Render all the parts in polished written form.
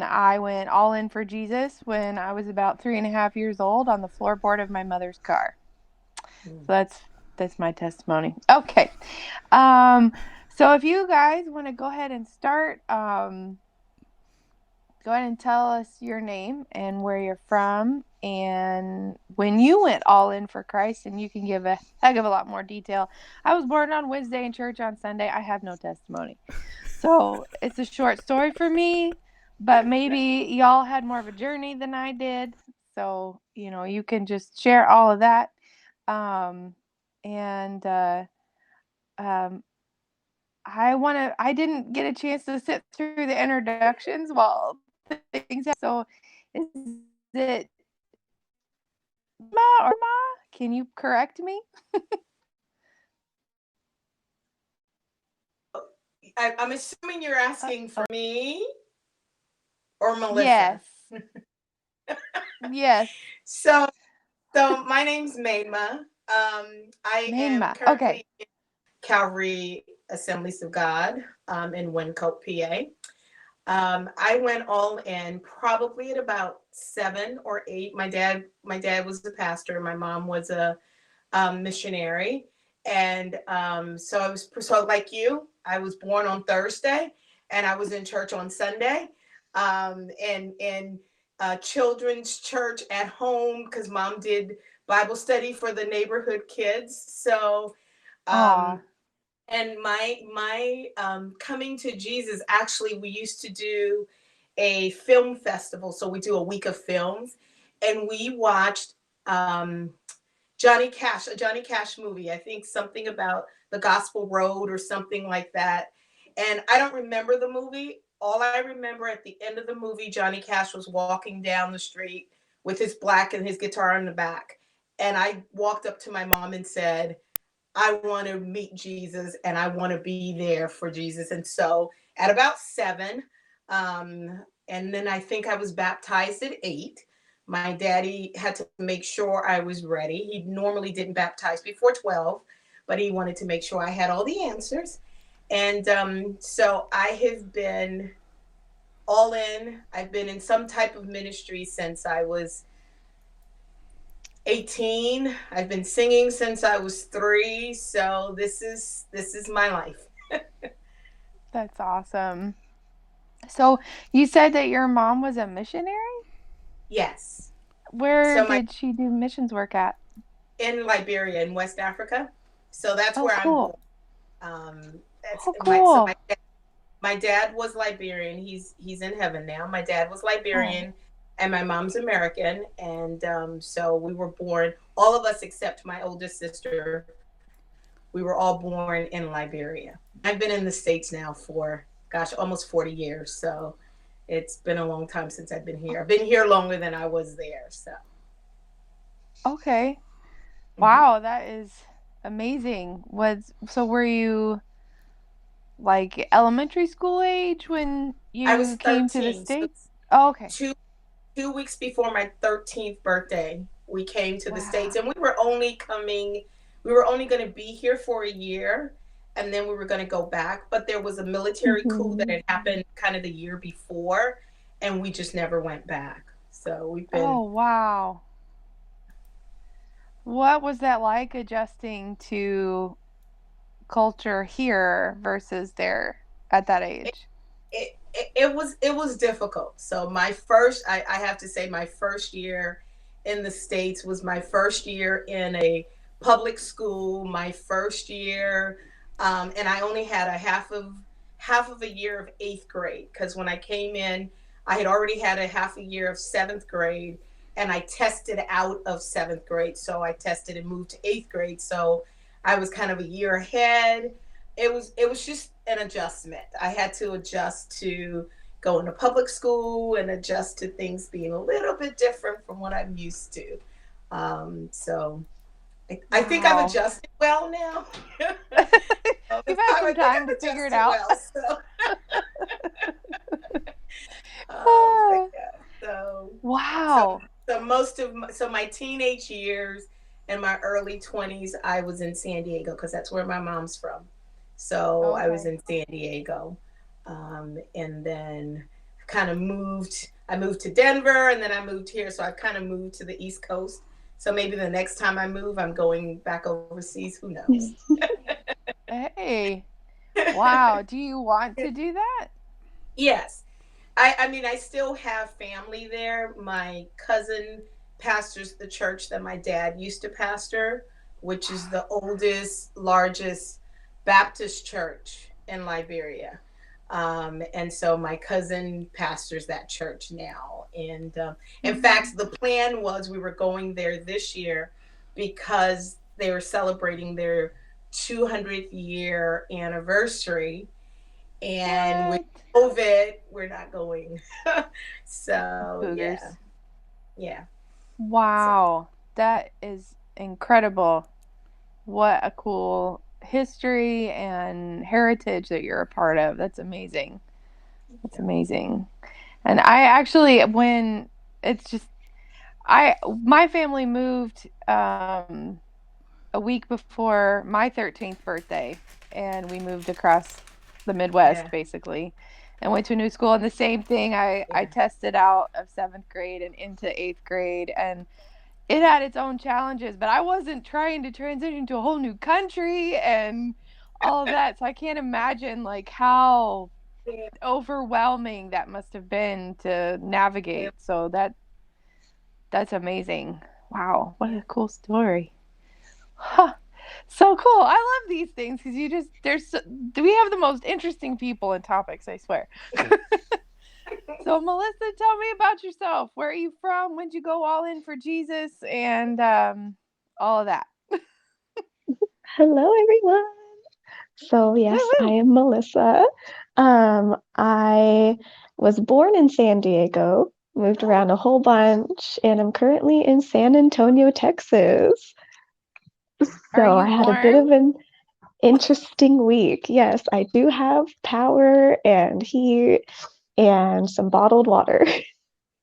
I went all in for Jesus when I was about 3.5 years old on the floorboard of my mother's car. So Mm. that's my testimony. Okay. Um, so if you guys want to go ahead and start, go ahead and tell us your name and where you're from and when you went all in for Christ, and you can give a heck of a lot more detail. I was born on Wednesday and church on Sunday. I have no testimony. So it's a short story for me, but maybe y'all had more of a journey than I did. So, you can just share all of that. Um, and um, I didn't get a chance to sit through the introductions while things happen. So is it Ma or Ma? Can you correct me? I'm assuming you're asking for Uh, me or Melissa. yes. Yes. So, so my name's Maidma. I Main am Ma. Okay. currently in Calvary Assemblies of God in Wyncote, PA. I went all in probably at about 7 or 8. My dad was a pastor. My mom was a missionary, and so so like you. I was born on Thursday, and I was in church on Sunday, and in children's church at home because mom did Bible study for the neighborhood kids. So Aw. um, and my coming to Jesus, actually we used to do a film festival, so we do a week of films, and we watched a Johnny Cash movie. I think something about the Gospel Road or something like that. And I don't remember the movie. All I remember at the end of the movie, Johnny Cash was walking down the street with his black and his guitar in the back. And I walked up to my mom and said, I want to meet Jesus and I want to be there for Jesus. And so at about 7, and then I think I was baptized at 8. My daddy had to make sure I was ready. He normally didn't baptize before 12, but he wanted to make sure I had all the answers. And so I have been all in. I've been in some type of ministry since I was 18. I've been singing since I was 3, so this is my life. That's awesome. So you said that your mom was a missionary? Yes. Where So my did she do missions work at? in Liberia in West Africa. So that's Oh, where I'm born. cool. That's Oh, my so cool. my dad was Liberian. He's in heaven now. My dad was Oh, Liberian, and my mom's American. And so we were born, all of us except my oldest sister. We were all born in Liberia. I've been in the States now for, gosh, almost 40 years. So it's been a long time since I've been here. I've been here longer than I was there. So, okay. mhm. Wow, that is amazing. Were you like elementary school age when I was you came to the 13. So States? Oh, okay. two, 2 weeks before my 13th birthday, we came to the States, Wow. and we were only going to be here for a year, and then we were going to go back. But there was a military coup that Hmm. had happened kind of the year before, and we just never went back. So we've been. Oh, wow. What was that like adjusting to culture here versus there at that age? It was difficult. So I have to say my first year in the States was my first year in a public school, my first year, and I only had a half of a year of 8th grade, because when I came in, I had already had a half a year of 7th grade, and I tested out of 7th grade, so I tested and moved to 8th grade. So I was kind of a year ahead. It was just an adjustment. I had to adjust to going to public school and adjust to things being a little bit different from what I'm used to. So I think I've Wow. adjusted well now. You've had some I think time to I've figure it adjusted out. well. So, but Ah, yeah. So wow. so my teenage years and my early 20s, I was in San Diego because that's where my mom's from. So I was Okay. in San Diego, and then kind of moved. I moved to Denver and then I moved here. So I've kind of moved to the East Coast. So maybe the next time I move, I'm going back overseas. Who knows? Hey, wow. Do you want to do that? Yes. I mean, I still have family there. My cousin pastors the church that my dad used to pastor, which is the oldest, largest Baptist church in Liberia. And so my cousin pastors that church now. And in fact, the plan was we were going there this year because they were celebrating their 200th year anniversary, and with What? COVID, we're not going. So yeah, Boogers. yeah. So Wow. That is incredible. What a cool history and heritage that you're a part of. That's amazing. That's yeah, amazing. And I actually, when it's just, my family moved a week before my 13th birthday, and we moved across the Midwest yeah, basically and went to a new school. And the same thing, I yeah. tested out of seventh grade and into eighth grade, and it had its own challenges, but I wasn't trying to transition to a whole new country and all of that. So I can't imagine like how Yeah, overwhelming that must have been to yeah, navigate. So that's amazing. Wow, what yeah. a cool story. Huh. So cool. I love these things because you just we have the most interesting people and topics, I swear. So Melissa, tell me about yourself. Where are you from? When'd you go all in for Jesus and all of that? Hello, everyone. So, Woo yes, I woo. am Melissa. I was born in San Diego, moved around a whole bunch, and I'm currently in San Antonio, Texas. Are So, you I had a warm? bit of an interesting week. Yes, I do have power and heat and some bottled water.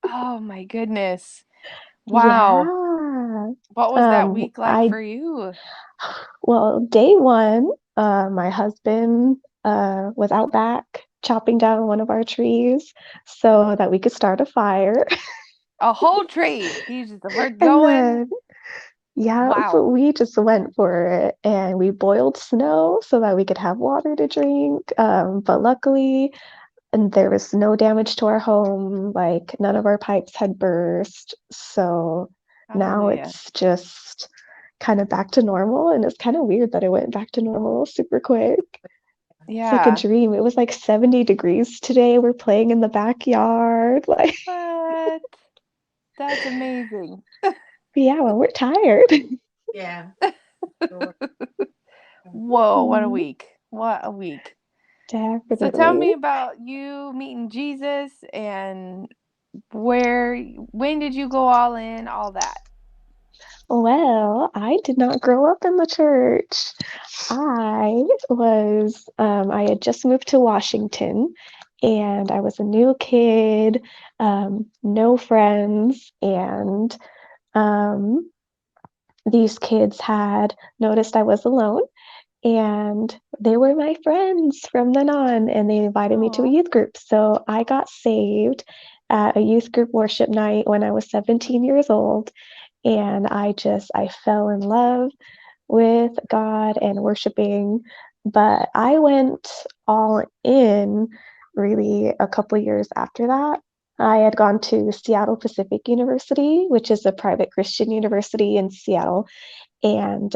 Oh my goodness. Wow. Yeah. What was that week like I for you? Well, day one, my husband was out back chopping down one of our trees so that we could start a fire. A whole tree. We're And going. then, yeah, Wow. so we just went for it and we boiled snow so that we could have water to drink. But luckily, and there was no damage to our home, like none of our pipes had burst. So now Hallelujah. it's just kind of back to normal. And it's kind of weird that it went back to normal super quick. It's like a Yeah. dream. It was like 70 degrees today. We're playing in the backyard. Like, What? That's amazing. yeah, well, we're tired. Yeah. Sure. Whoa, what a Mhm. week. What a week. So tell Definitely. me about you meeting Jesus and when did you go all in, all that? Well, I did not grow up in the church. I had just moved to Washington and I was a new kid, no friends, and um, these kids had noticed I was alone and they were my friends from then on, and they invited me to a Oh, youth group. So I got saved at a youth group worship night when I was 17 years old, and I fell in love with God and worshiping. But I went all in really a couple years after that. I had gone to Seattle Pacific University, which is a private Christian university in Seattle, and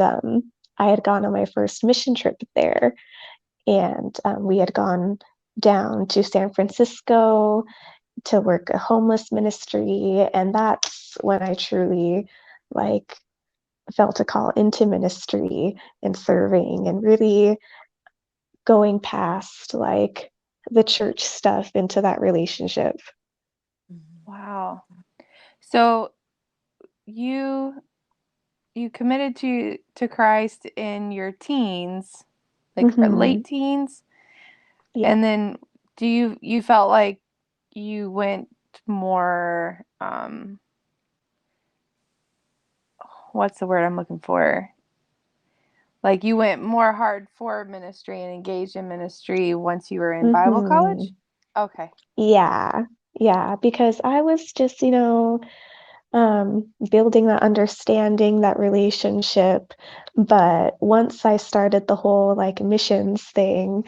I had gone on my first mission trip there, and we had gone down to San Francisco to work a homeless ministry, and that's when I truly like felt a call into ministry and serving and really going past like the church stuff into that relationship. wow. So you you committed to Christ in your teens, like Hmm. late teens, Yeah. and then you felt like you went more what's the word I'm looking for? Like you went more hard for ministry and engaged in ministry once you were in Bible Hmm. college? Okay. Yeah. Yeah, because I was just, building that understanding, that relationship. But once I started the whole like missions thing,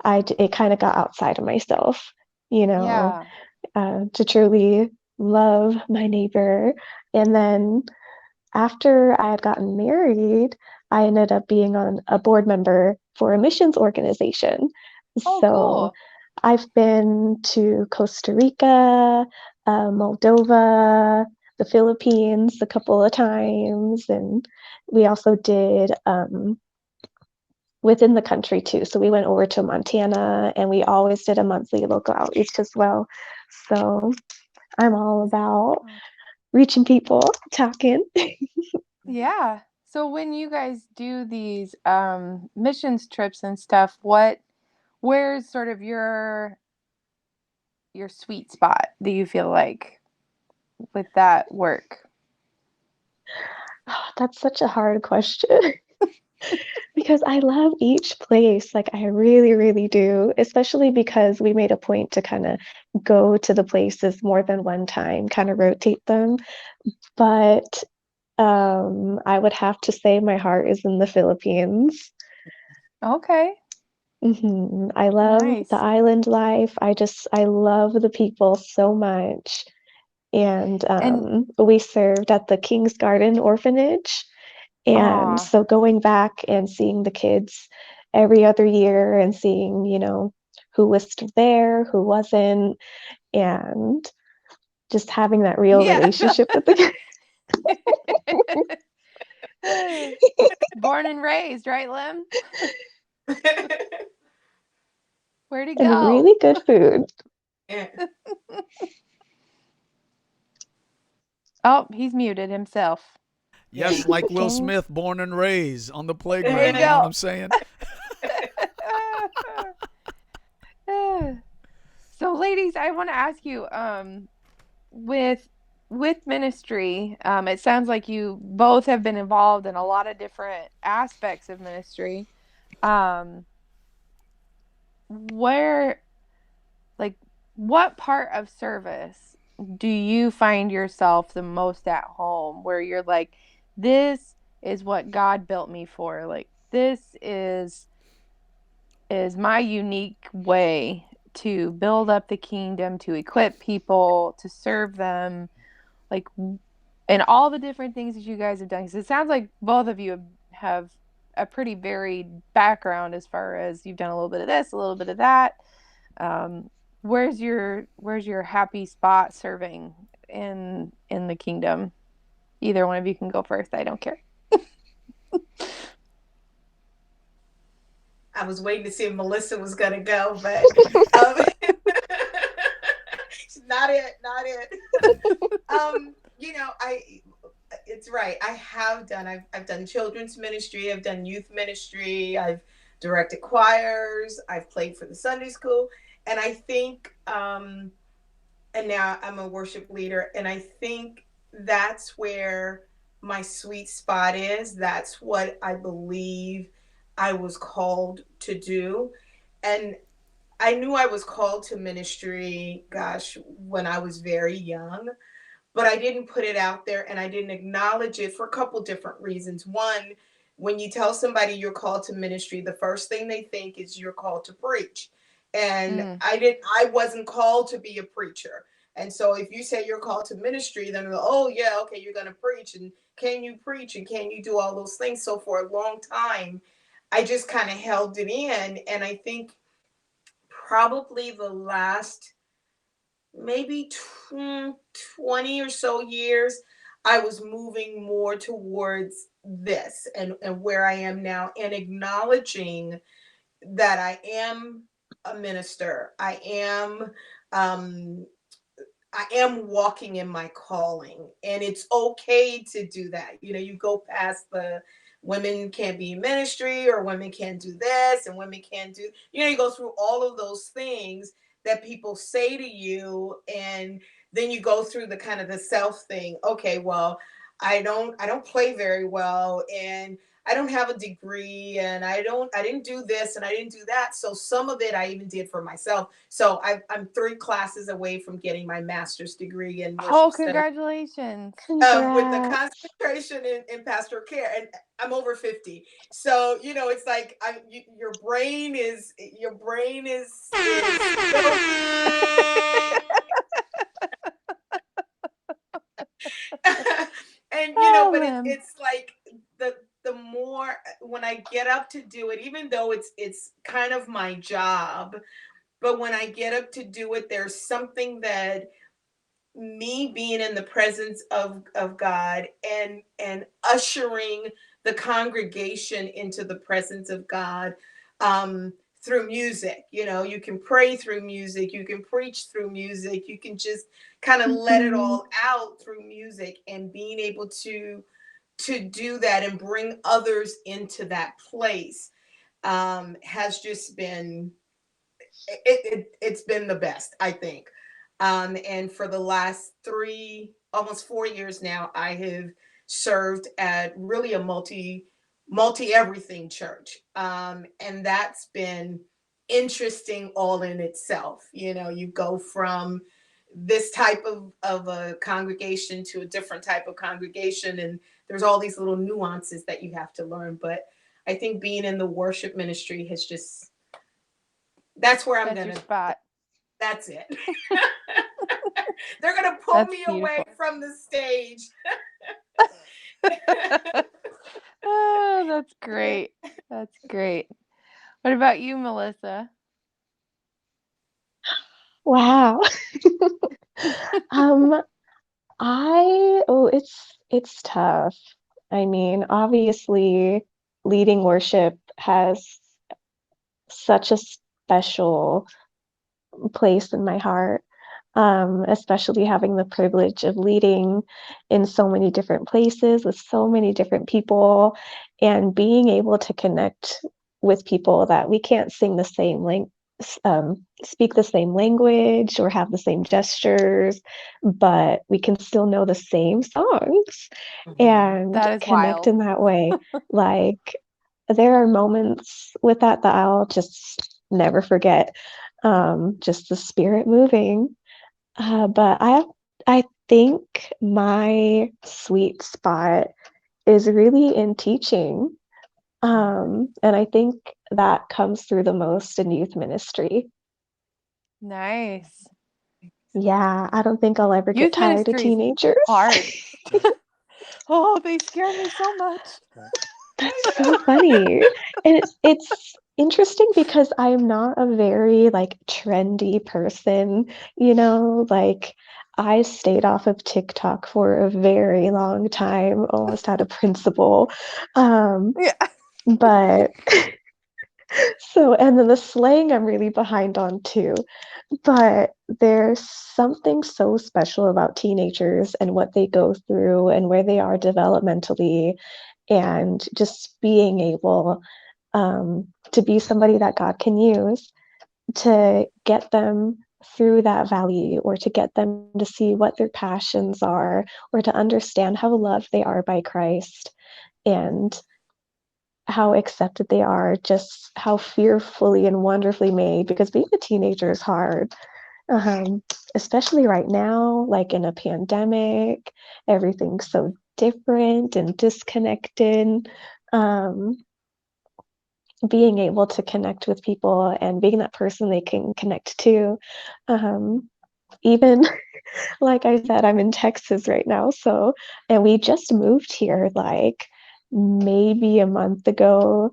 it kind of got outside of myself, you know, Yeah. to truly love my neighbor. And then after I had gotten married, I ended up being on a board member for a missions organization. Oh, So cool. I've been to Costa Rica, Moldova, the Philippines a couple of times, and we also did within the country too. So we went over to Montana and we always did a monthly local outreach as well. So I'm all about Oh. reaching people, talking. Yeah. So when you guys do these missions trips and stuff, where's sort of your sweet spot, do you feel like, with that work? Oh, that's such a hard question because I love each place. Like, I really, really do, especially because we made a point to kind of go to the places more than one time, kind of rotate them. But I would have to say my heart is in the Philippines. Okay. I love the Nice. island life. I love the people so much. And And we served at the King's Garden Orphanage. And aw. so going back and seeing the kids every other year and seeing, who was still there, who wasn't, and just having that real Yeah. relationship with the kids. Born and raised, right, Lim? Where'd he And go? really good food. Yeah. Oh, he's muted himself. Yeah. Yes, like Will Dang. Smith, born and raised on the There you playground. You know what go. I'm saying? So, ladies, I want to ask you, with ministry, it sounds like you both have been involved in a lot of different aspects of ministry. Um, where, like, what part of service do you find yourself the most at home, where you're like, this is what God built me for? Like, this is my unique way to build up the kingdom, to equip people, to serve them, like, and all the different things that you guys have done. Because it sounds like both of you have a pretty varied background, as far as you've done a little bit of this, a little bit of that. Um, where's your happy spot serving in the kingdom? Either one of you can go first. I don't care. I was waiting to see if Melissa was gonna go, but um, not it, not it. I it's right. I have done. I've done children's ministry. I've done youth ministry. I've directed choirs. I've played for the Sunday school, and I think and now I'm a worship leader, and I think that's where my sweet spot is. That's what I believe I was called to do. And I knew I was called to ministry, gosh, when I was very young, but I didn't put it out there and I didn't acknowledge it for a couple different reasons. One, when you tell somebody you're called to ministry, the first thing they think is you're called to preach. And Mm. I wasn't called to be a preacher. And so if you say you're called to ministry, then oh yeah, okay, you're gonna preach, and can you preach and can you do all those things? So for a long time, I just kind of held it in. And I think probably the last maybe 20 or so years, I was moving more towards this and where I am now, and acknowledging that I am a minister. Um, I am walking in my calling, and it's okay to do that. You go past the women can't be in ministry, or women can't do this, and women can't do, you go through all of those things that people say to you, and then you go through the kind of the self thing. Okay, well, I don't play very well, and I don't have a degree, and I didn't do this and I didn't do that. So some of it I even did for myself. So I'm 3 classes away from getting my master's degree in Oh, worship study, congratulations. with the Congrats. concentration in pastoral care, and I'm over 50. So it's like your brain is still. And Oh, but man. it's like the more when I get up to do it, even though it's kind of my job, but when I get up to do it, there's something that me being in the presence of God, and ushering the congregation into the presence of God, through music. You can pray through music, you can preach through music, you can just kind of let it Mhm. all out through music, and being able to do that and bring others into that place, has just been it's been the best, I think. And for the last almost 4 years now, I have served at really a multi everything church, and that's been interesting all in itself. You go from this type of a congregation to a different type of congregation, and there's all these little nuances that you have to learn. But I think being in the worship ministry has just that's where I'm That's your gonna spot. that's it. They're gonna pull That's me away beautiful. from the stage. Oh, that's great. That's great. What about you, Melissa? Wow. Um, it's tough. I mean, obviously, leading worship has such a special place in my heart, especially having the privilege of leading in so many different places with so many different people, and being able to connect with people that we can't sing the same speak the same language or have the same gestures, but we can still know the same songs Mhm. and That is connect wild. in that way. Like, there are moments with that I'll just never forget, just the spirit moving. But I think my sweet spot is really in teaching. And I think that comes through the most in youth ministry. Nice. Yeah, I don't think I'll ever get Youth tired of ministry's teenagers. hard. Oh, they scare me so much. That's so funny. And it's interesting because I'm not a very like trendy person, like I stayed off of TikTok for a very long time, almost out of principle. Um, Yeah. but and then the slang I'm really behind on too. But there's something so special about teenagers and what they go through and where they are developmentally, and just being able, to be somebody that God can use to get them through that valley, or to get them to see what their passions are, or to understand how loved they are by Christ, and how accepted they are, just how fearfully and wonderfully made, because being a teenager is hard, um, especially right now, like in a pandemic, everything's so different and disconnected. Um, Being able to connect with people and being that person they can connect to. Um, Even like I said, I'm in Texas right now, and we just moved here like maybe a month ago,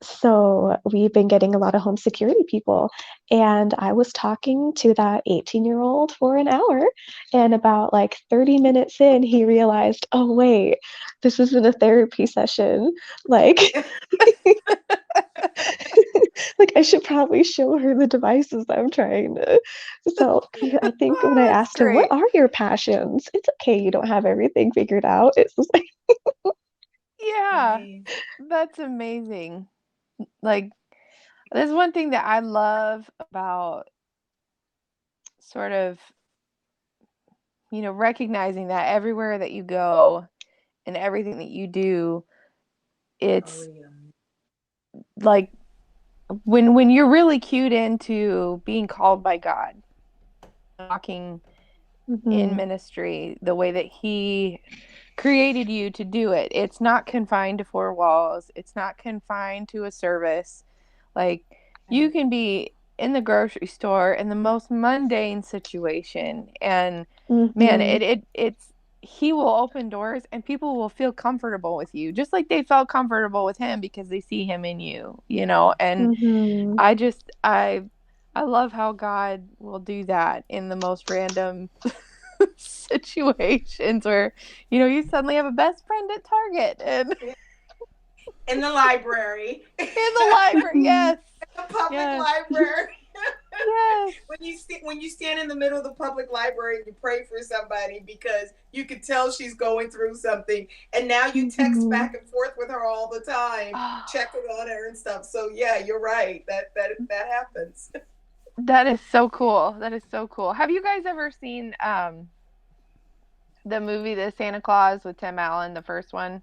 so we've been getting a lot of home security people. And I was talking to that 18-year-old for an hour. And about like 30 minutes in, he realized, oh, wait, this isn't a therapy session. Like, like I should probably show her the devices that I'm trying to. So I think when I Oh, that's asked him, what great. are your passions? It's okay, you don't have everything figured out. It's just like, Yeah. Nice. That's amazing. Like, there's one thing that I love about sort of, recognizing that everywhere that you go and everything that you do, Oh, it's yeah. like when you're really cued into being called by God, walking in Mhm. ministry the way that he created you to do it. It's not confined to four walls. It's not confined to a service. Like you can be in the grocery store in the most mundane situation, and man, Mhm. it's he will open doors and people will feel comfortable with you just like they felt comfortable with him because they see him in you, and Mhm. I just I love how God will do that in the most random situations where you suddenly have a best friend at Target and In the library, in in the library. Mhm. Yes. the public Yes. library. Yes. When you stand in the middle of the public library and you pray for somebody because you could tell she's going through something, and now you text Mhm. back and forth with her all the time, checking on her and stuff. So yeah, you're right. That happens. That is so cool. That is so cool. Have you guys ever seen the movie The Santa Claus with Tim Allen, the first one,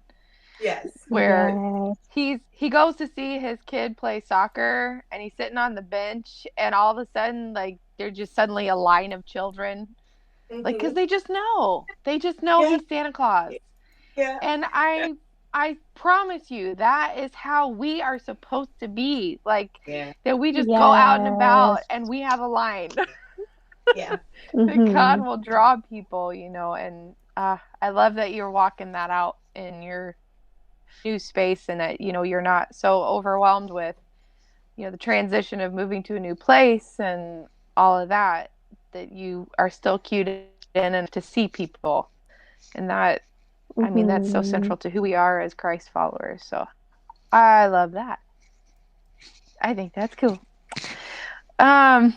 Yes. where Yes. he goes to see his kid play soccer and he's sitting on the bench and all of a sudden like there's just suddenly a line of children like cuz Mm-hmm. they just know Yeah. he's Santa Claus. Yeah. And I promise you that is how we are supposed to be. Like Yeah. that we just go out and about Yes. and we have a line Yeah. that God Mhm. will draw people, and I love that you're walking that out in your new space and that you're not so overwhelmed with the transition of moving to a new place and all of that that you are still cued in and to see people. And that, I mean, that's so Mhm. central to who we are as Christ followers. So I love that. I think that's cool. Um,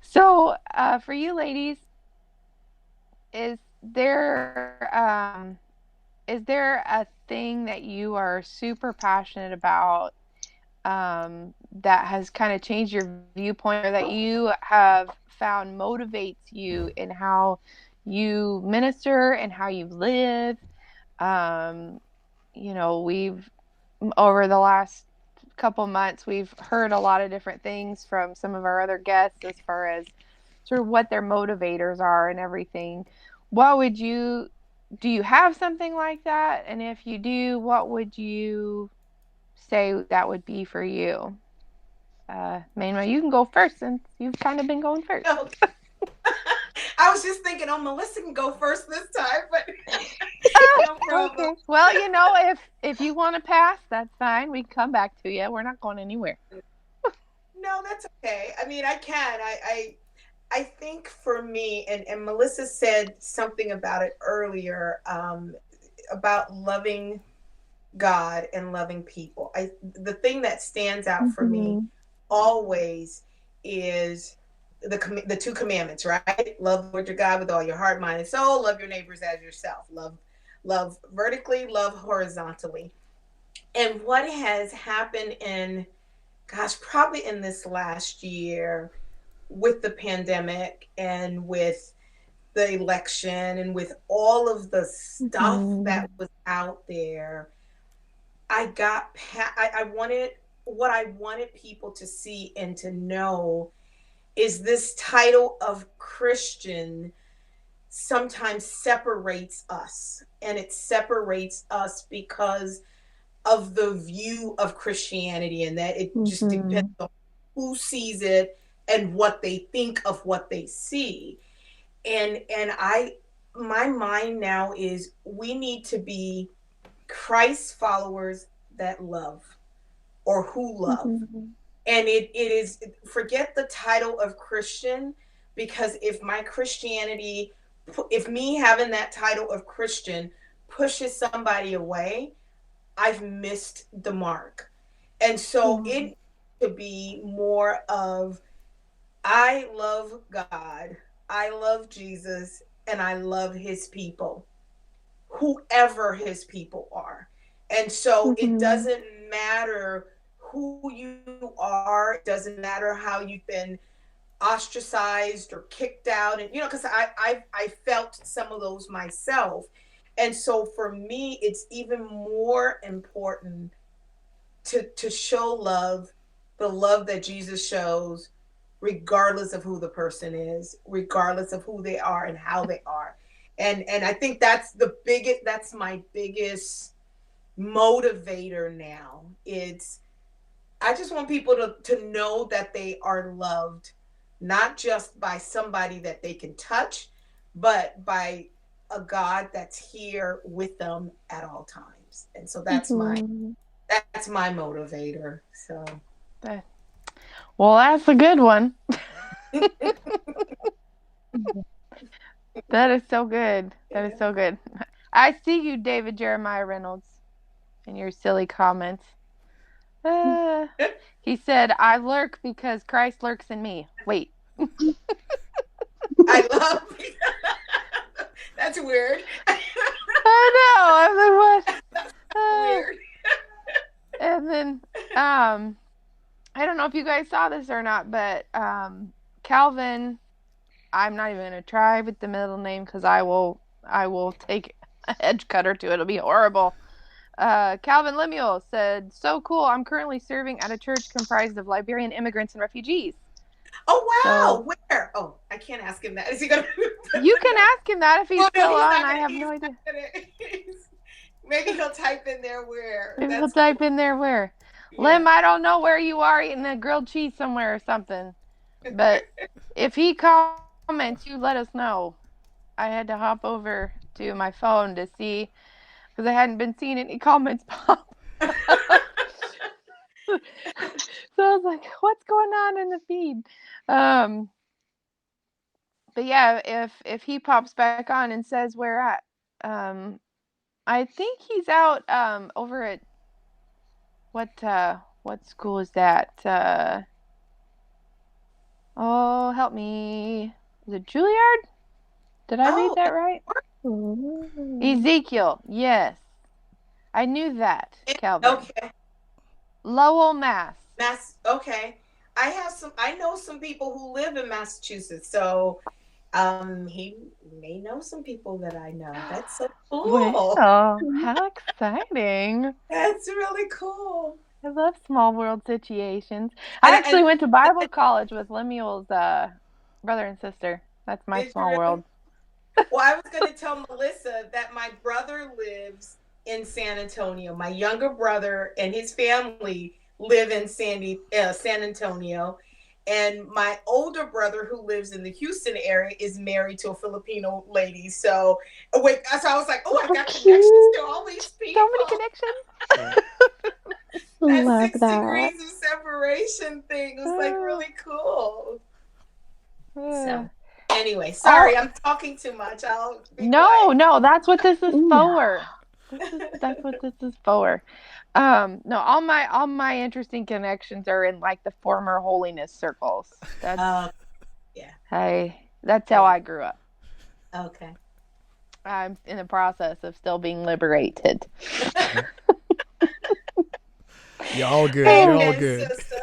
so for you ladies, is there a thing that you are super passionate about that has kind of changed your viewpoint or that you have found motivates you in how you minister and how you live? Um, we've over the last couple months, we've heard a lot of different things from some of our other guests as far as sort of what their motivators are and everything. What would you do you have something like that? And if you do, what would you say that would be for you? Manuel, you can go first since you've kind of been going first. Okay. I was just thinking, oh, Melissa can go first this time, but no problem. Okay. Well, if you want to pass, that's fine. We can come back to you. We're not going anywhere. No, that's okay. I mean, I can. I think for me, and Melissa said something about it earlier, about loving God and loving people. The thing that stands out for me Mhm. always is the two commandments, right? Love the Lord your God with all your heart, mind, and soul. Love your neighbors as yourself. Love vertically, love horizontally. And what has happened in, gosh, probably in this last year with the pandemic and with the election and with all of the stuff Mhm. that was out there, I wanted what I wanted people to see and to know is this title of Christian sometimes separates us. And it separates us because of the view of Christianity, and that it just depends Mhm. on who sees it and what they think of what they see. And my mind now is we need to be Christ followers that love or who love. Mhm. And it is, forget the title of Christian, because if my Christianity, if me having that title of Christian pushes somebody away, I've missed the mark. And so Yeah. it to be more of I love God, I love Jesus, and I love his people, whoever his people are. And so it Mhm. doesn't matter who you are, it doesn't matter how you've been ostracized or kicked out. And because I felt some of those myself. And so for me, it's even more important to show love, the love that Jesus shows, regardless of who the person is, regardless of who they are and how they are. And I think that's my biggest motivator now. It's I just want people to know that they are loved, not just by somebody that they can touch, but by a God that's here with them at all times. And so Mhm. that's my motivator. So That- Well, that's a good one. That is so good. That is yeah. so good. I see you, David Jeremiah Reynolds, in your silly comments. Uh, he said, I lurk because Christ lurks in me. Wait. I love that's weird. I know. I'm like, That's what? weird. And then, I don't know if you guys saw this or not, but Calvin, I'm not even gonna try with the middle name because I will take a edge cutter to it. It'll be horrible. Calvin Lemuel said, "So cool. I'm currently serving at a church comprised of Liberian immigrants and refugees." Oh So wow, where? Oh, I can't ask him that. Is he gonna? you can ask him that if he's Well, no, still he's on. not I gonna. have He's no not idea. gonna. Maybe he'll type in there where. Maybe he'll That's type cool. in there where. Yeah. Lim, I don't know where you are eating a grilled cheese somewhere or something, but if he comments, you let us know. I had to hop over to my phone to see because I hadn't been seeing any comments pop up. So I was like, what's going on in the feed? Um, but yeah, if he pops back on and says where at, um, I think he's out over at what school is that? Oh, help me. Is it Juilliard? Did I read Oh, that right? Ooh. Ezekiel. Yes. I knew that, Calvin. okay. Lowell, Mass. Okay. I know some people who live in Massachusetts, so he may know some people that I know. That's so cool. Well, how exciting. That's really cool. I love small world situations. I And actually went to Bible college with Lemuel's brother and sister. That's my did you small really? world. Well, I was going to tell Melissa that my brother lives in San Antonio. My younger brother and his family live in San Antonio. And my older brother, who lives in the Houston area, is married to a Filipino lady. So I was like, oh, I How got connections to all cute. these So many people. connections. That Love 6 degrees that. of separation thing was like really cool. So, anyway, All sorry, I'm talking too much. I'll be no, quiet. no, that's what this is No. for. That's what this is for. No, all my interesting connections are in like the former holiness circles. Uh, yeah, That's how yeah. I grew up. Okay. I'm in the process of still being liberated. You're all good. You're all Amen, good. sister.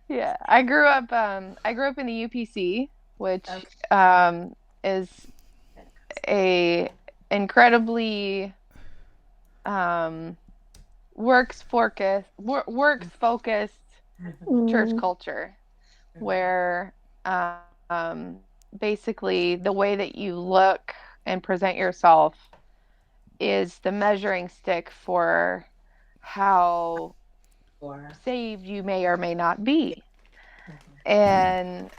Yeah, I grew up in the UPC, which Okay. is a incredibly um works focused church Mm. culture where basically the way that you look and present yourself is the measuring stick for how Or, saved you may or may not be. mhm. And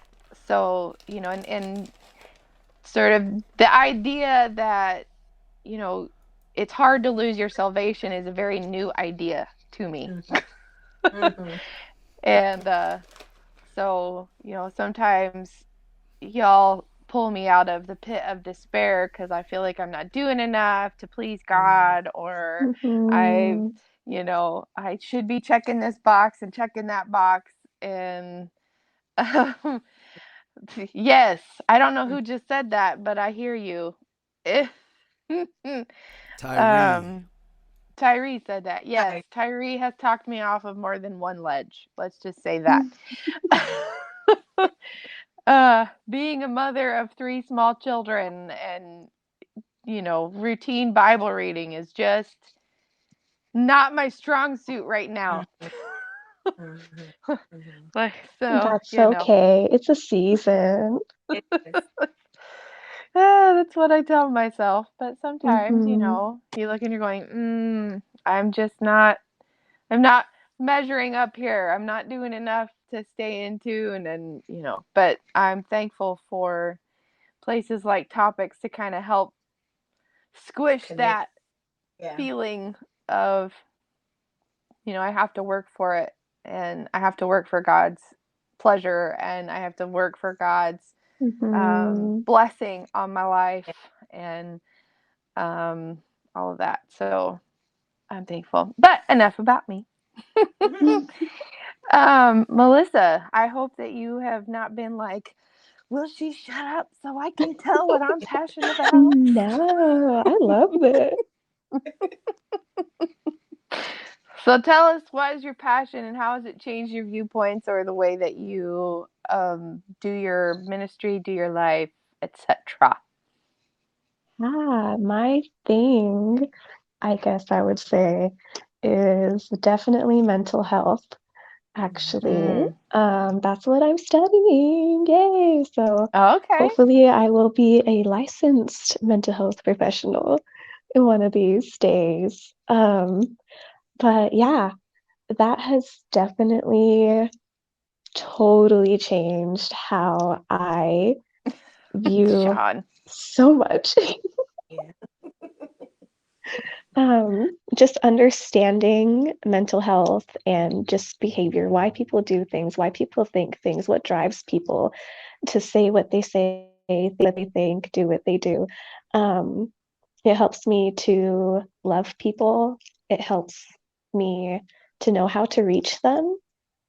so, and sort of the idea that, you know, it's hard to lose your salvation is a very new idea to me. Mhm. Mhm. And so, sometimes y'all pull me out of the pit of despair because I feel like I'm not doing enough to please Mhm. God, or I, Mhm. I should be checking this box and checking that box. And yes, I don't know who just said that, but I hear you. Tyree. um, Tyree said that. Yes, Hi. Tyree has talked me off of more than one ledge. Let's just say that. Being a mother of three small children and routine Bible reading is just not my strong suit right now. Mhm. Mhm. Like, so, That's okay. It's a season. It is. that's what I tell myself. But sometimes, Mm-hmm. you look and you're going, I'm not measuring up here. I'm not doing enough to stay in tune. And, but I'm thankful for places like Topics to kind of help squish Connect. that Yeah. feeling of, I have to work for it, and I have to work for God's pleasure, and I have to work for God's Mm-hmm. blessing on my life, and all of that. So I'm thankful. But enough about me. Melissa, I hope that you have not been like, will she shut up so I can tell what I'm passionate about? No, I love it. So tell us, what is your passion and how has it changed your viewpoints or the way that you do your ministry, do your life, etc.? My thing, I guess I would say, is definitely mental health, actually. Mm. That's what I'm studying. Yay! So Okay. hopefully I will be a licensed mental health professional one of these days. But yeah, that has definitely totally changed how I view Sean. so much. Yeah. Just understanding mental health and just behavior, why people do things, why people think things, what drives people to say what they say, think what they think, do what they do. Um, it helps me to love people. It helps me to know how to reach them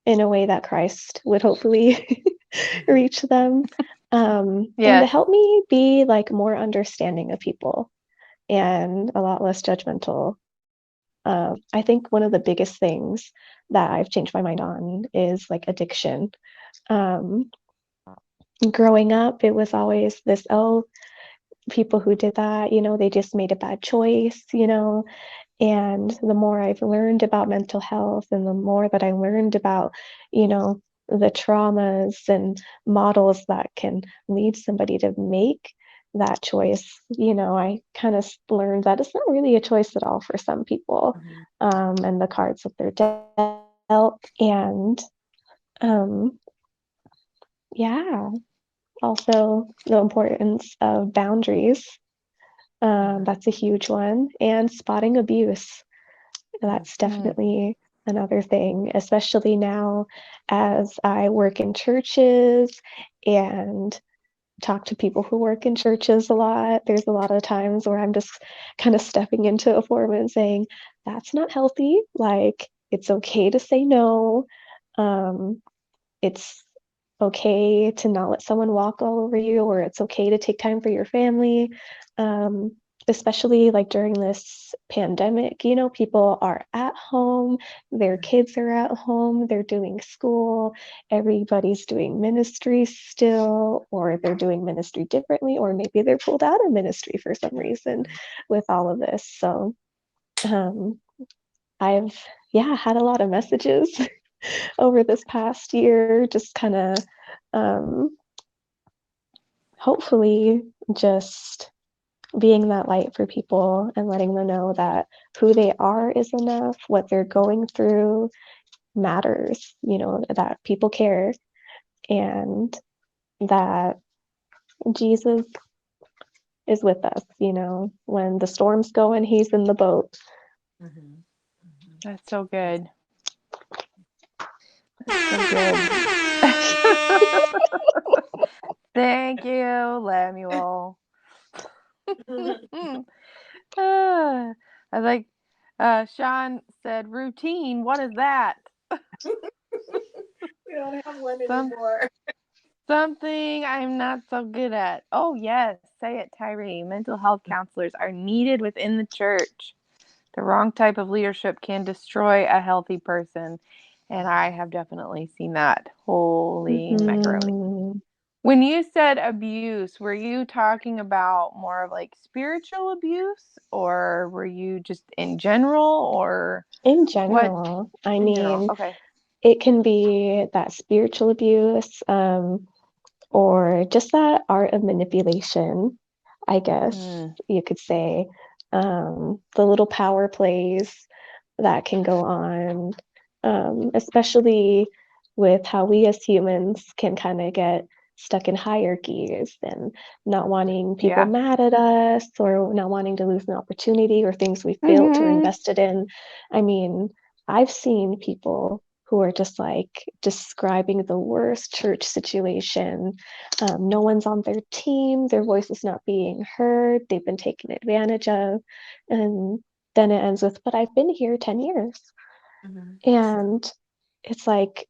in a way that Christ would hopefully Mhm. reach them. And to Yes. help me be like more understanding of people and a lot less judgmental. I think one of the biggest things that I've changed my mind on is like addiction. Um, Growing up, it was always this, oh, people who did that, they just made a bad choice. And the more I've learned about mental health and the more that I learned about, the traumas and models that can lead somebody to make that choice, I kind of learned that it's not really a choice at all for some people, Mhm. and the cards that they're dealt. And um, yeah, also the importance of boundaries. Mhm. That's a huge one. And spotting abuse. Mhm. That's Mm. definitely another thing, especially now as I work in churches and talk to people who work in churches a lot. There's a lot of times where I'm just kind of stepping into a forum and saying, that's not healthy. Like, it's okay to say no. Um, it's okay to not let someone walk all over you, or it's okay to take time for your family. Um, Especially like during this pandemic, people are at home, their kids are at home, they're doing school, everybody's doing ministry still, or they're doing ministry differently, or maybe they're pulled out of ministry for some reason Mhm. with all of this. So um, I've, yeah, had a lot of messages over this past year, just kind of um, hopefully just being that light for people and letting them know that who they are is enough, what they're going through matters, that people care, and that Jesus is with us, when the storm's going, he's in the boat. Mhm. Mhm. That's so That's good. That's so good. Thank you, Lemuel. Ah, I like Sean said routine. What is that? We don't have one Some anymore. Something I'm not so good at. Oh yes, say it, Tyree. Mental health counselors are needed within the church. The wrong type of leadership can destroy a healthy person. And I have definitely seen that. Holy macaroni. Mm-hmm. When you said abuse, were you talking about more of like spiritual abuse, or were you just in general, or In what? general, I In general, mean, okay. it can be that spiritual abuse, or just that art of manipulation, I guess Mm, you could say. The little power plays that can go on, especially with how we as humans can kind of get stuck in hierarchies and not wanting people yeah. mad at us or not wanting to lose an opportunity or things we've built or Hmm. invested in. I mean, I've seen people who are just like describing the worst church situation. No one's on their team, their voice is not being heard, they've been taken advantage of. And then it ends with, but I've been here 10 years. Mm-hmm. True. And it's like,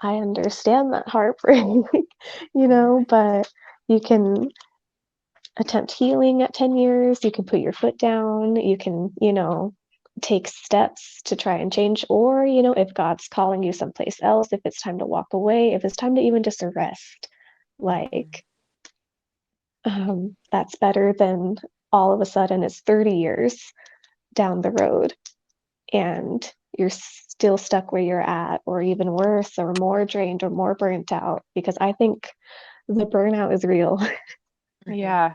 I understand that heartbreak, but you can attempt healing at 10 years, you can put your foot down, you can, take steps to try and change, or, if God's calling you someplace else, if it's time to walk away, if it's time to even just rest, Mm-hmm. like, that's better than all of a sudden it's 30 years down the road and you're still stuck where you're at, or even worse, or more drained or more burnt out, because I think the burnout is real. Mm-hmm. Yeah.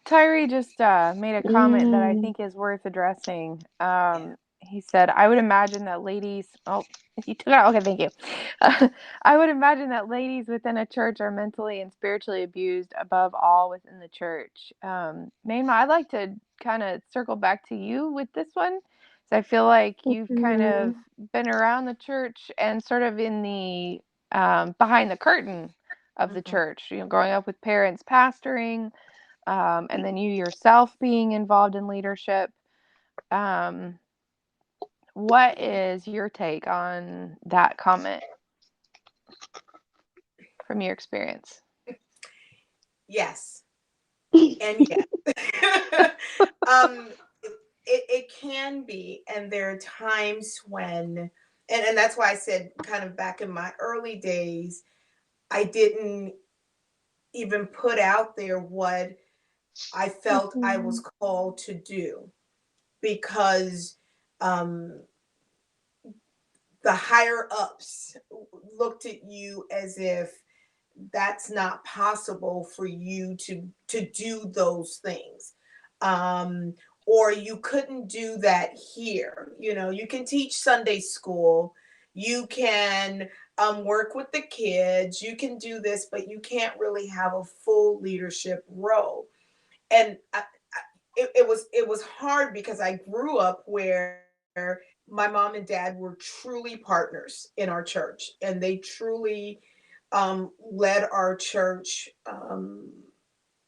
Tyree just made a comment that I Mm, think is worth addressing. Yeah. He said, I would imagine that ladies, oh, you took it out. Okay, thank you. I would imagine that ladies within a church are mentally and spiritually abused above all within the church. Maima, I'd like to kind of circle back to you with this one. So I feel like you've kind of mhm, been around the church and sort of in the behind the curtain of the Mm-hmm. church, growing up with parents pastoring, and then you yourself being involved in leadership. Um, what is your take on that comment from your experience? Yes. And yes. um, it can be. And there are times when, and that's why I said, kind of back in my early days, I didn't even put out there what I felt I was mhm, called to do because um, the higher ups looked at you as if that's not possible for you to do those things, um, or you couldn't do that here. You can teach Sunday school, you can work with the kids, you can do this, but you can't really have a full leadership role. And it was hard because I grew up where my mom and dad were truly partners in our church, and they truly led our church,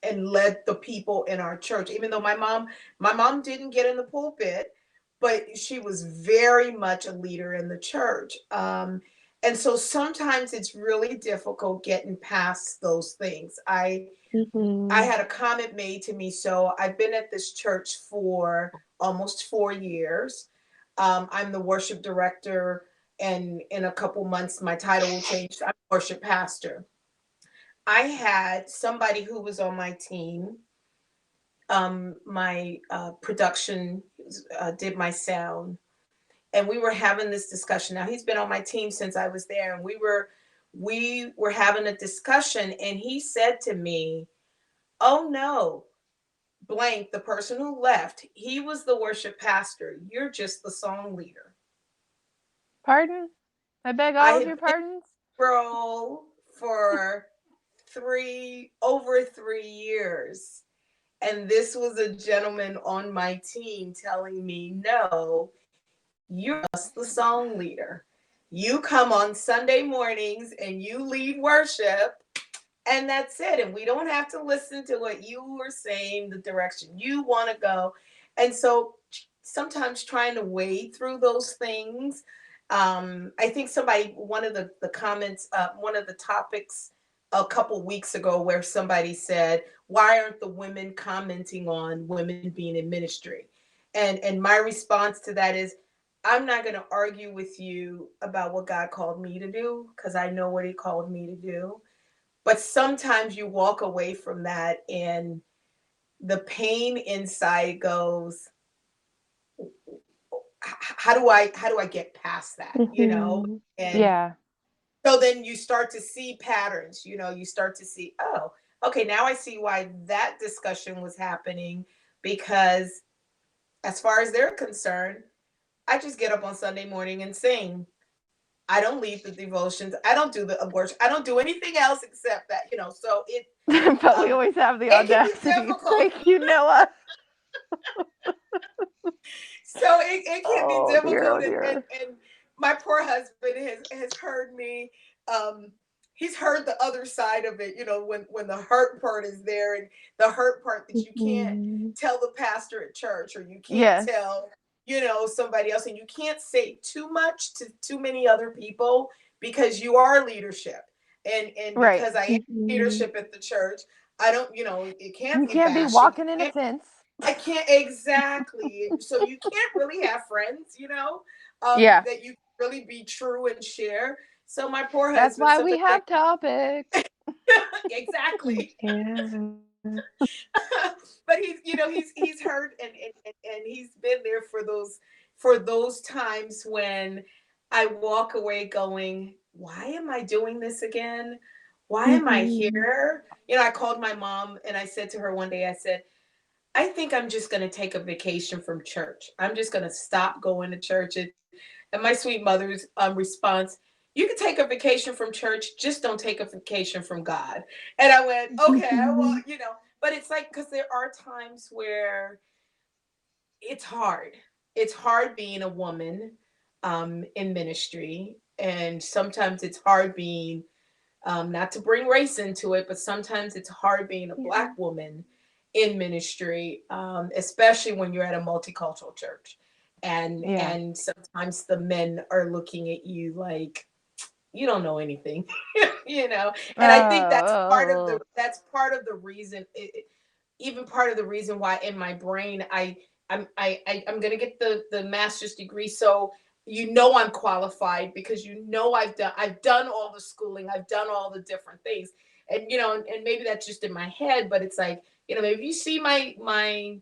and led the people in our church. Even though my mom didn't get in the pulpit, but she was very much a leader in the church. And so sometimes it's really difficult getting past those things. I mhm, had a comment made to me. So I've been at this church for almost 4 years. I'm the worship director, and in a couple months, my title will change. I'm worship pastor. I had somebody who was on my team. My production did my sound, and we were having this discussion. Now he's been on my team since I was there, and we were having a discussion, and he said to me, "Oh no, blank, the person who left, he was the worship pastor. You're just the song leader." Pardon? I beg I all of had your been pardons. in the role for over 3 years. And this was a gentleman on my team telling me, no, you're just the song leader. You come on Sunday mornings and you lead worship, and that's it. And we don't have to listen to what you were saying, the direction you want to go. And so sometimes trying to wade through those things. I think one of the comments, one of the topics a couple weeks ago, where somebody said, why aren't the women commenting on women being in ministry? And my response to that is, I'm not going to argue with you about what God called me to do, because I know what he called me to do. But sometimes you walk away from that and the pain inside goes, how do I get past that, Mm-hmm. and Yeah. so then you start to see patterns, you start to see, oh, okay, now I see why that discussion was happening, because as far as they're concerned, I just get up on Sunday morning and sing. I don't lead the devotions, I don't do the abortion, I don't do anything else except that, so But we um always have the it can be audacity. difficult. Thank you, Noah. So it can be Oh dear, difficult, oh dear. and my poor husband has heard me, um he's heard the other side of it, when the hurt part is there, and the hurt part that you can't Mm-hmm. tell the pastor at church, or you can't Yes. tell somebody else, and you can't say too much to too many other people, because you are leadership, and Right. because I am Mm-hmm. leadership at the church, I don't, it can't You be can't be bashing. walking in a fence. I can't, exactly. So you can't really have friends, Yeah. that you really be true and share. So my poor That's husband why we sometimes, have topics. exactly. Yeah. But he's heard, and he's been there for those times when I walk away going, why am I doing this again? Why am I Mm-hmm. here? I called my mom and I said to her one day, I said, I think I'm just going to take a vacation from church. I'm just going to stop going to church. And my sweet mother's response, you can take a vacation from church, just don't take a vacation from God. And I went, okay, well, Mm-hmm. but it's like, because there are times where it's hard. It's hard being a woman in ministry. And sometimes it's hard being, not to bring race into it, but sometimes it's hard being a Yeah. Black woman in ministry, especially when you're at a multicultural church, and Yeah. and sometimes the men are looking at you like you don't know anything, And I think Oh. that's part of the reason, even part of the reason why in my brain I'm gonna get the master's degree, so I'm qualified, because I've done all the schooling, I've done all the different things, and maybe that's just in my head, but it's like, maybe you see my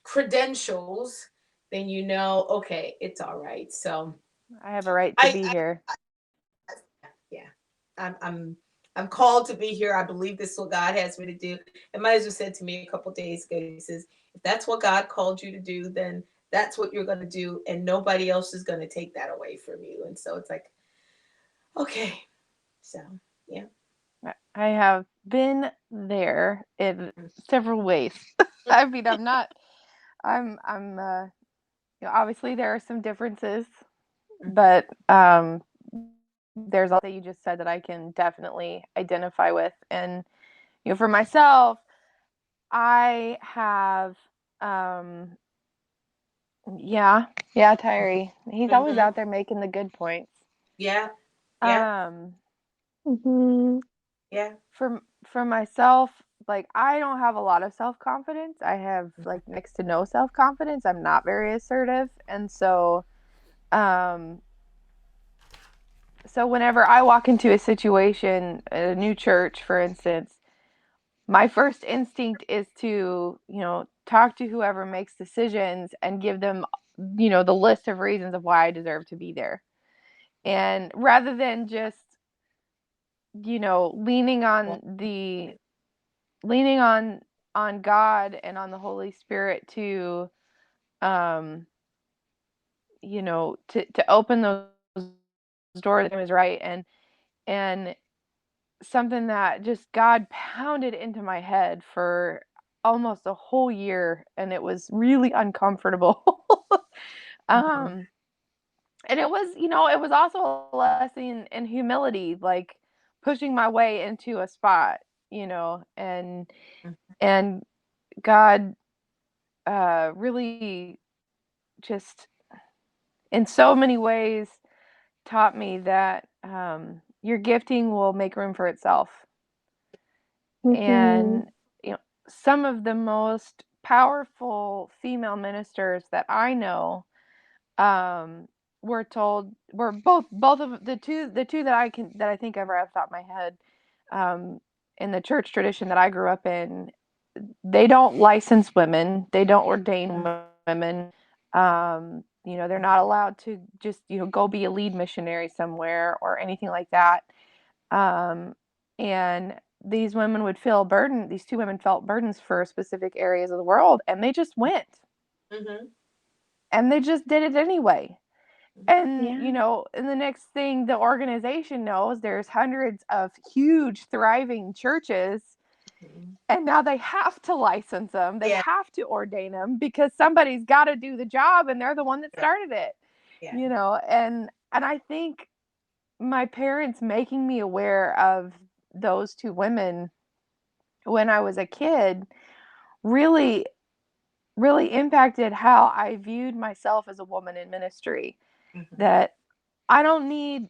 credentials, then okay, it's all right. So I have a right to I, be here. yeah, I'm called to be here. I believe this is what God has me to do. And my husband said to me a couple of days ago, he says, if that's what God called you to do, then that's what you're going to do, and nobody else is going to take that away from you. And so it's like, okay, so yeah. I have been there in several ways. I mean, I'm obviously there are some differences, but there's also you just said that I can definitely identify with. And for myself, I have um yeah, Tyree. He's always Mm-hmm. out there making the good points. Yeah, yeah, Um Mm-hmm. yeah. for myself, like I don't have a lot of self-confidence. I have like next to no self-confidence. I'm not very assertive. And um so whenever I walk into a situation, a new church, for instance, my first instinct is to, talk to whoever makes decisions and give them, the list of reasons of why I deserve to be there. And rather than just, leaning on the leaning on God and on the Holy Spirit to to open those doors is right, and something that just God pounded into my head for almost a whole year, and it was really uncomfortable. Mm-hmm. um and it was also a lesson in humility, like pushing my way into a spot, and God really just in so many ways taught me that your gifting will make room for itself. Mm-hmm. And some of the most powerful female ministers that I know um, were both of the two that I think ever off the top of my head. in the church tradition that I grew up in, they don't license women. They don't ordain women. They're not allowed to just, go be a lead missionary somewhere or anything like that. And these women would feel burdened. These two women felt burdens for specific areas of the world, and they just went. Mm-hmm. And they just did it anyway. And, Yeah. and the next thing the organization knows, there's hundreds of huge, thriving churches. And now they have to license them. They Yeah. have to ordain them because somebody's got to do the job, and they're the one that started it. Yeah. And I think my parents making me aware of those two women when I was a kid really, really impacted how I viewed myself as a woman in ministry. Mm-hmm. That I don't need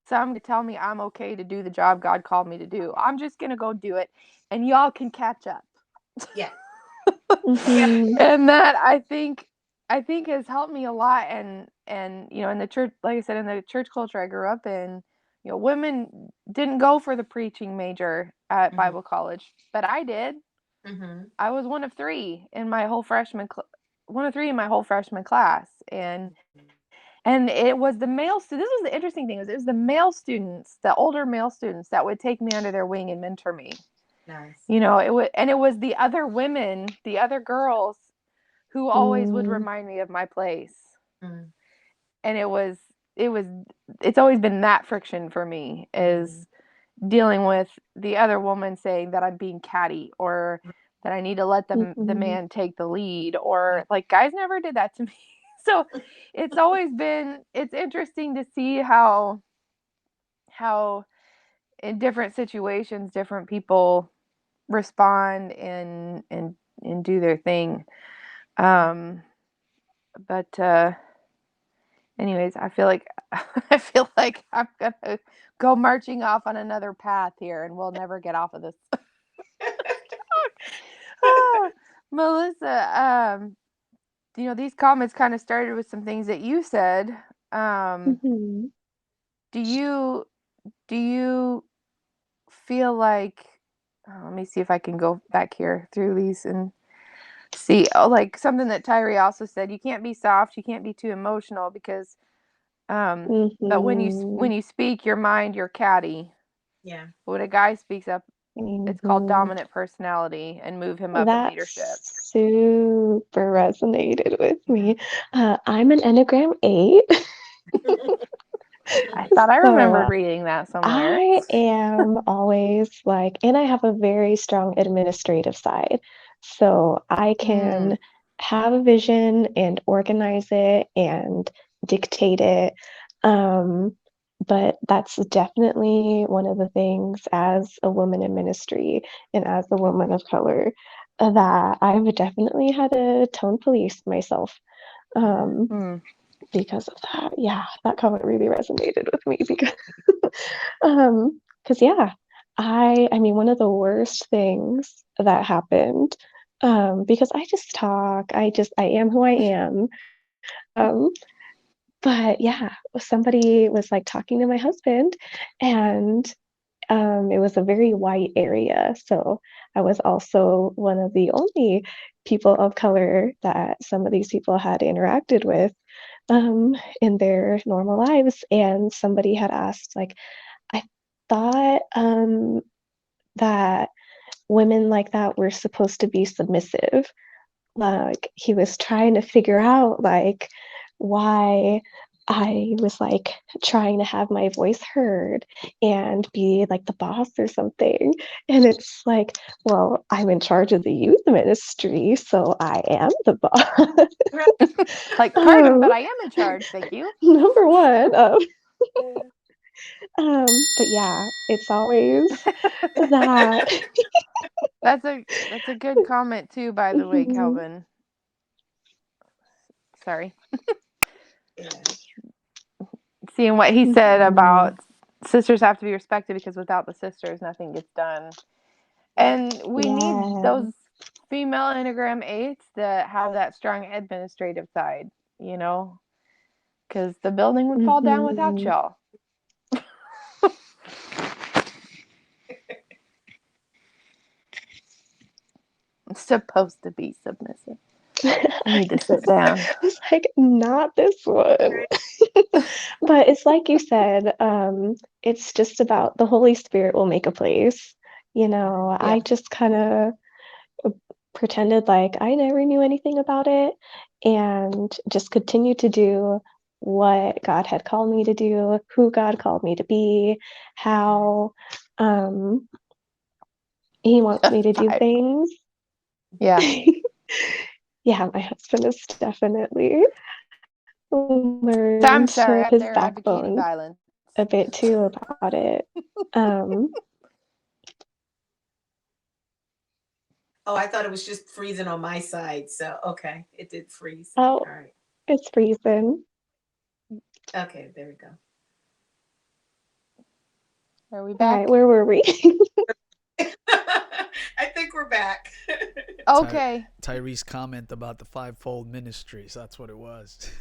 some to tell me I'm okay to do the job God called me to do. I'm just going to go do it, and y'all can catch up. Yeah. Yeah. Mm-hmm. And that I think has helped me a lot. And in the church, like I said, in the church culture I grew up in, women didn't go for the preaching major at Mm-hmm. Bible college, but I did. Mm-hmm. I was one of three in my whole freshman class. And it was the male students. This was the interesting thing, it was the male students, the older male students, that would take me under their wing and mentor me. Nice. It was the other women, the other girls, who always would Mm-hmm. remind me of my place. Mm-hmm. And it's always been that friction for me, is dealing with the other woman saying that I'm being catty, or that I need to let the Mm-hmm. man take the lead, or like, guys never did that to me. So it's interesting to see how in different situations different people respond and do their thing. Um, but anyways, I feel like I'm gonna go marching off on another path here, and we'll never get off of this. Ah, Melissa, these comments kind of started with some things that you said. Um, Mm-hmm. do you do you feel like, let me see if I can go back here through these and see, like something that Tyree also said, you can't be soft, you can't be too emotional, because but when you Mm-hmm. when you speak your mind, you're catty. Yeah. But when a guy speaks up, it's called Mm-hmm. dominant personality, and move him up in That leadership. super resonated with Yeah. me. I'm an Enneagram 8. I thought I So remembered reading that somewhere. I am always like, and I have a very strong administrative side. So I Mm, can have a vision and organize it and dictate it. Um, but that's definitely one of the things as a woman in ministry and as a woman of color that I've definitely had to tone police myself. Um, mm, because of that. Yeah, that comment really resonated with me because because yeah, I mean one of the worst things that happened because I just talk, I am who I am. Um but yeah, somebody was like talking to my husband and it was a very white area. So I was also one of the only people of color that some of these people had interacted with in their normal lives. And somebody had asked, like, I thought that women like that were supposed to be submissive. Like, he was trying to figure out, like, why I was like trying to have my voice heard and be like the boss or something. And it's like, well, I'm in charge of the youth ministry, so I am the boss. like, pardon, but um, I am in charge. Thank you. number one. But yeah, it's always that. That's a good comment too, by the way, Mhm, Calvin. Sorry. Yeah. Seeing what he said mhm. about sisters have to be respected, because without the sisters, nothing gets done. And we need Yeah. those female Enneagram 8s that have that strong administrative side, you know, because the building would fall down without Mhm. y'all. Supposed to be submissive. You need to sit down. I was like, not this one. But it's like you said, it's just about the Holy Spirit will make a place. Yeah. I just kind of pretended like I never knew anything about it and just continued to do what God had called me to do, who God called me to be, how He wants me to do Five. things. Yeah. Yeah, my husband has definitely So I'm learned sorry, up his there advocating backbone violence. a bit too about it. Um, Oh, I thought it was just freezing on my side. So, okay, it did freeze. oh, All right. it's freezing. Okay, there we go. Are we All right, back? where were we? I think we're back. Okay. Tyree's comment about the fivefold ministries. That's what it was.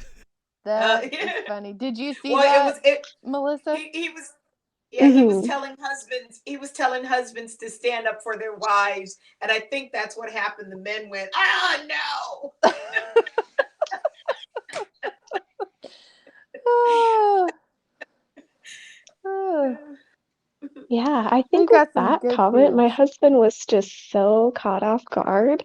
That is Yeah. funny. Did you see Well, it that, was it. Melissa? He was. Yeah, he was hmm telling husbands. He was telling husbands to stand up for their wives, and I think that's what happened. The men went, "Ah, no." Ah, ah. Yeah, I We think with got some that good comment, my dudes. husband was just so caught off guard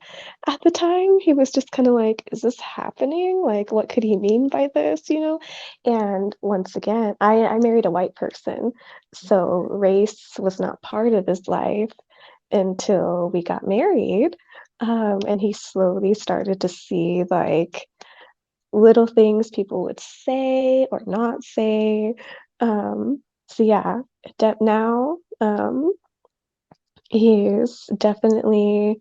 at the time. He was just kind of like, is this happening? Like, what could he mean by this? And once again, I married a white person, so race was not part of his life until we got married. And he slowly started to see like little things people would say or not say. So yeah, now he's definitely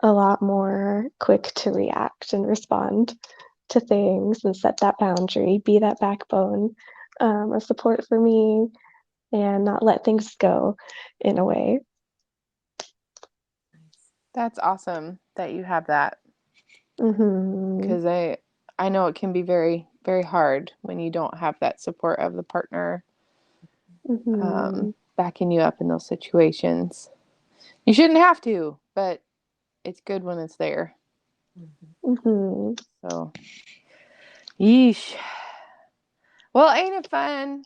a lot more quick to react and respond to things and set that boundary, be that backbone, of support for me, and not let things go in a way. That's awesome that you have that, hmm because I know it can be very, very hard when you don't have that support of the partner hmm backing you up in those situations. You shouldn't have to, but it's good when it's there. hmm So, yeesh. Well, ain't it fun?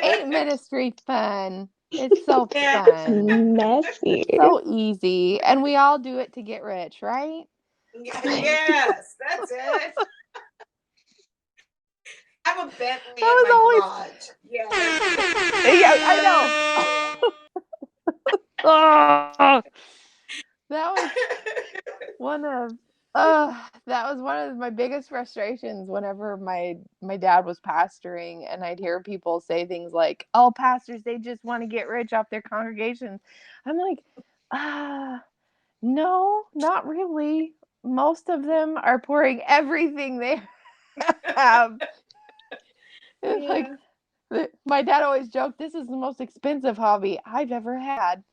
Ain't ministry fun? It's so Yeah. It's fun. messy. So easy. And we all do it to get rich, right? Yes, that's it. I have a Bentley in That my was garage. Yeah, that's it. always, yeah, I know. Oh, that was one of that was one of my biggest frustrations whenever my dad was pastoring, and I'd hear people say things like, "Oh, pastors, they just want to get rich off their congregations." I'm like, ah, no, not really. Most of them are pouring everything they have. It's like Yeah. my dad always joked, "This is the most expensive hobby I've ever had."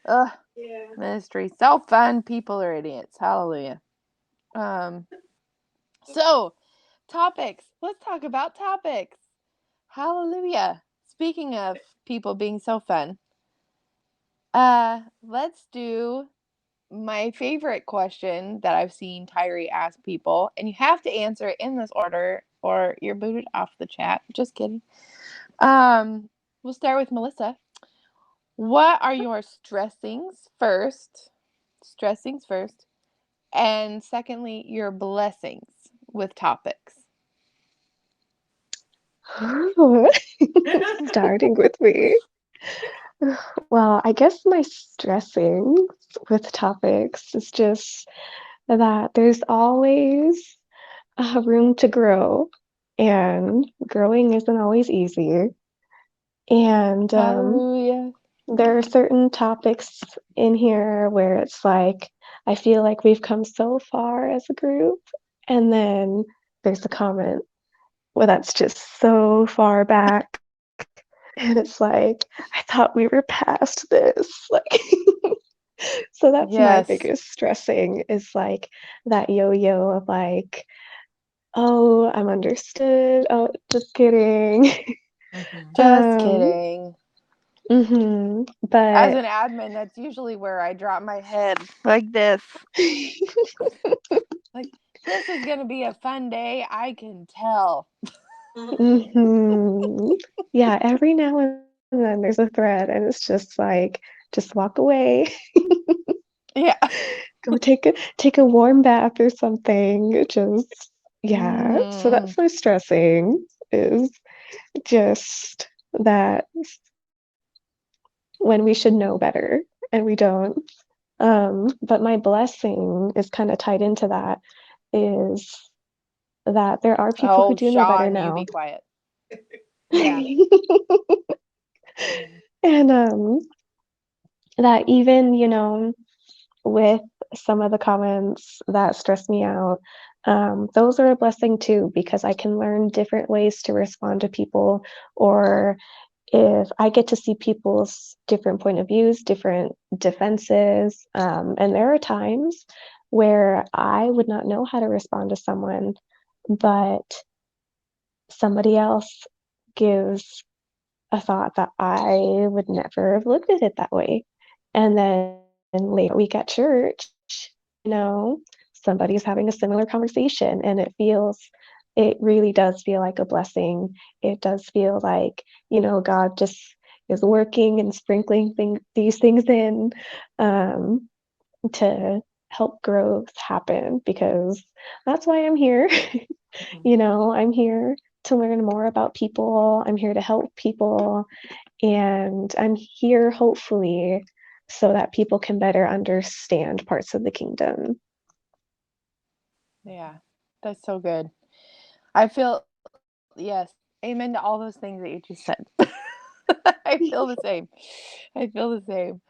Ugh, Yeah. ministry so fun. People are idiots. Hallelujah. Um, so topics. Let's talk about topics. Hallelujah. Speaking of people being so fun, let's do my favorite question that I've seen Tyree ask people, and you have to answer it in this order or you're booted off the chat. Just kidding. Um, we'll start with Melissa. What are your stressings first? Stressings first. And secondly, your blessings with topics. Starting with me. Well, I guess my stressing with topics is just that there's always room to grow, and growing isn't always easy. And Hallelujah. there are certain topics in here where it's like, I feel like we've come so far as a group, and then there's a comment where that's just so far back. And it's like, I thought we were past this. Like, so that's my Yes. biggest stressing is like that yo-yo of like, oh, I'm understood. Oh, just kidding. Mhm. Just Um, kidding. As But an admin, that's usually where I drop my head like this. Like, this is going to be a fun day. I can tell. hmm yeah, every now and then there's a thread, and it's just like, just walk away, Yeah. go take a warm bath or something. Just yeah. So Mm. that's my stressing is just that when we should know better and we don't. But my blessing is kind of tied into that is that there are people who Oh, do know better Sean, you now. be quiet. Yeah. Yeah. And that even, with some of the comments that stress me out, those are a blessing too, because I can learn different ways to respond to people, or if I get to see people's different point of views, different defenses, and there are times where I would not know how to respond to someone, but somebody else gives a thought that I would never have looked at it that way. And then later that week at church, somebody's having a similar conversation, and it really does feel like a blessing. It does feel like, God just is working and sprinkling these things in um, to help growth happen because that's why I'm here. I'm here to learn more about people. I'm here to help people. And I'm here, hopefully, so that people can better understand parts of the kingdom. Yeah. That's so good. I feel, yes, amen to all those things that you just said. I feel the same. I feel the same.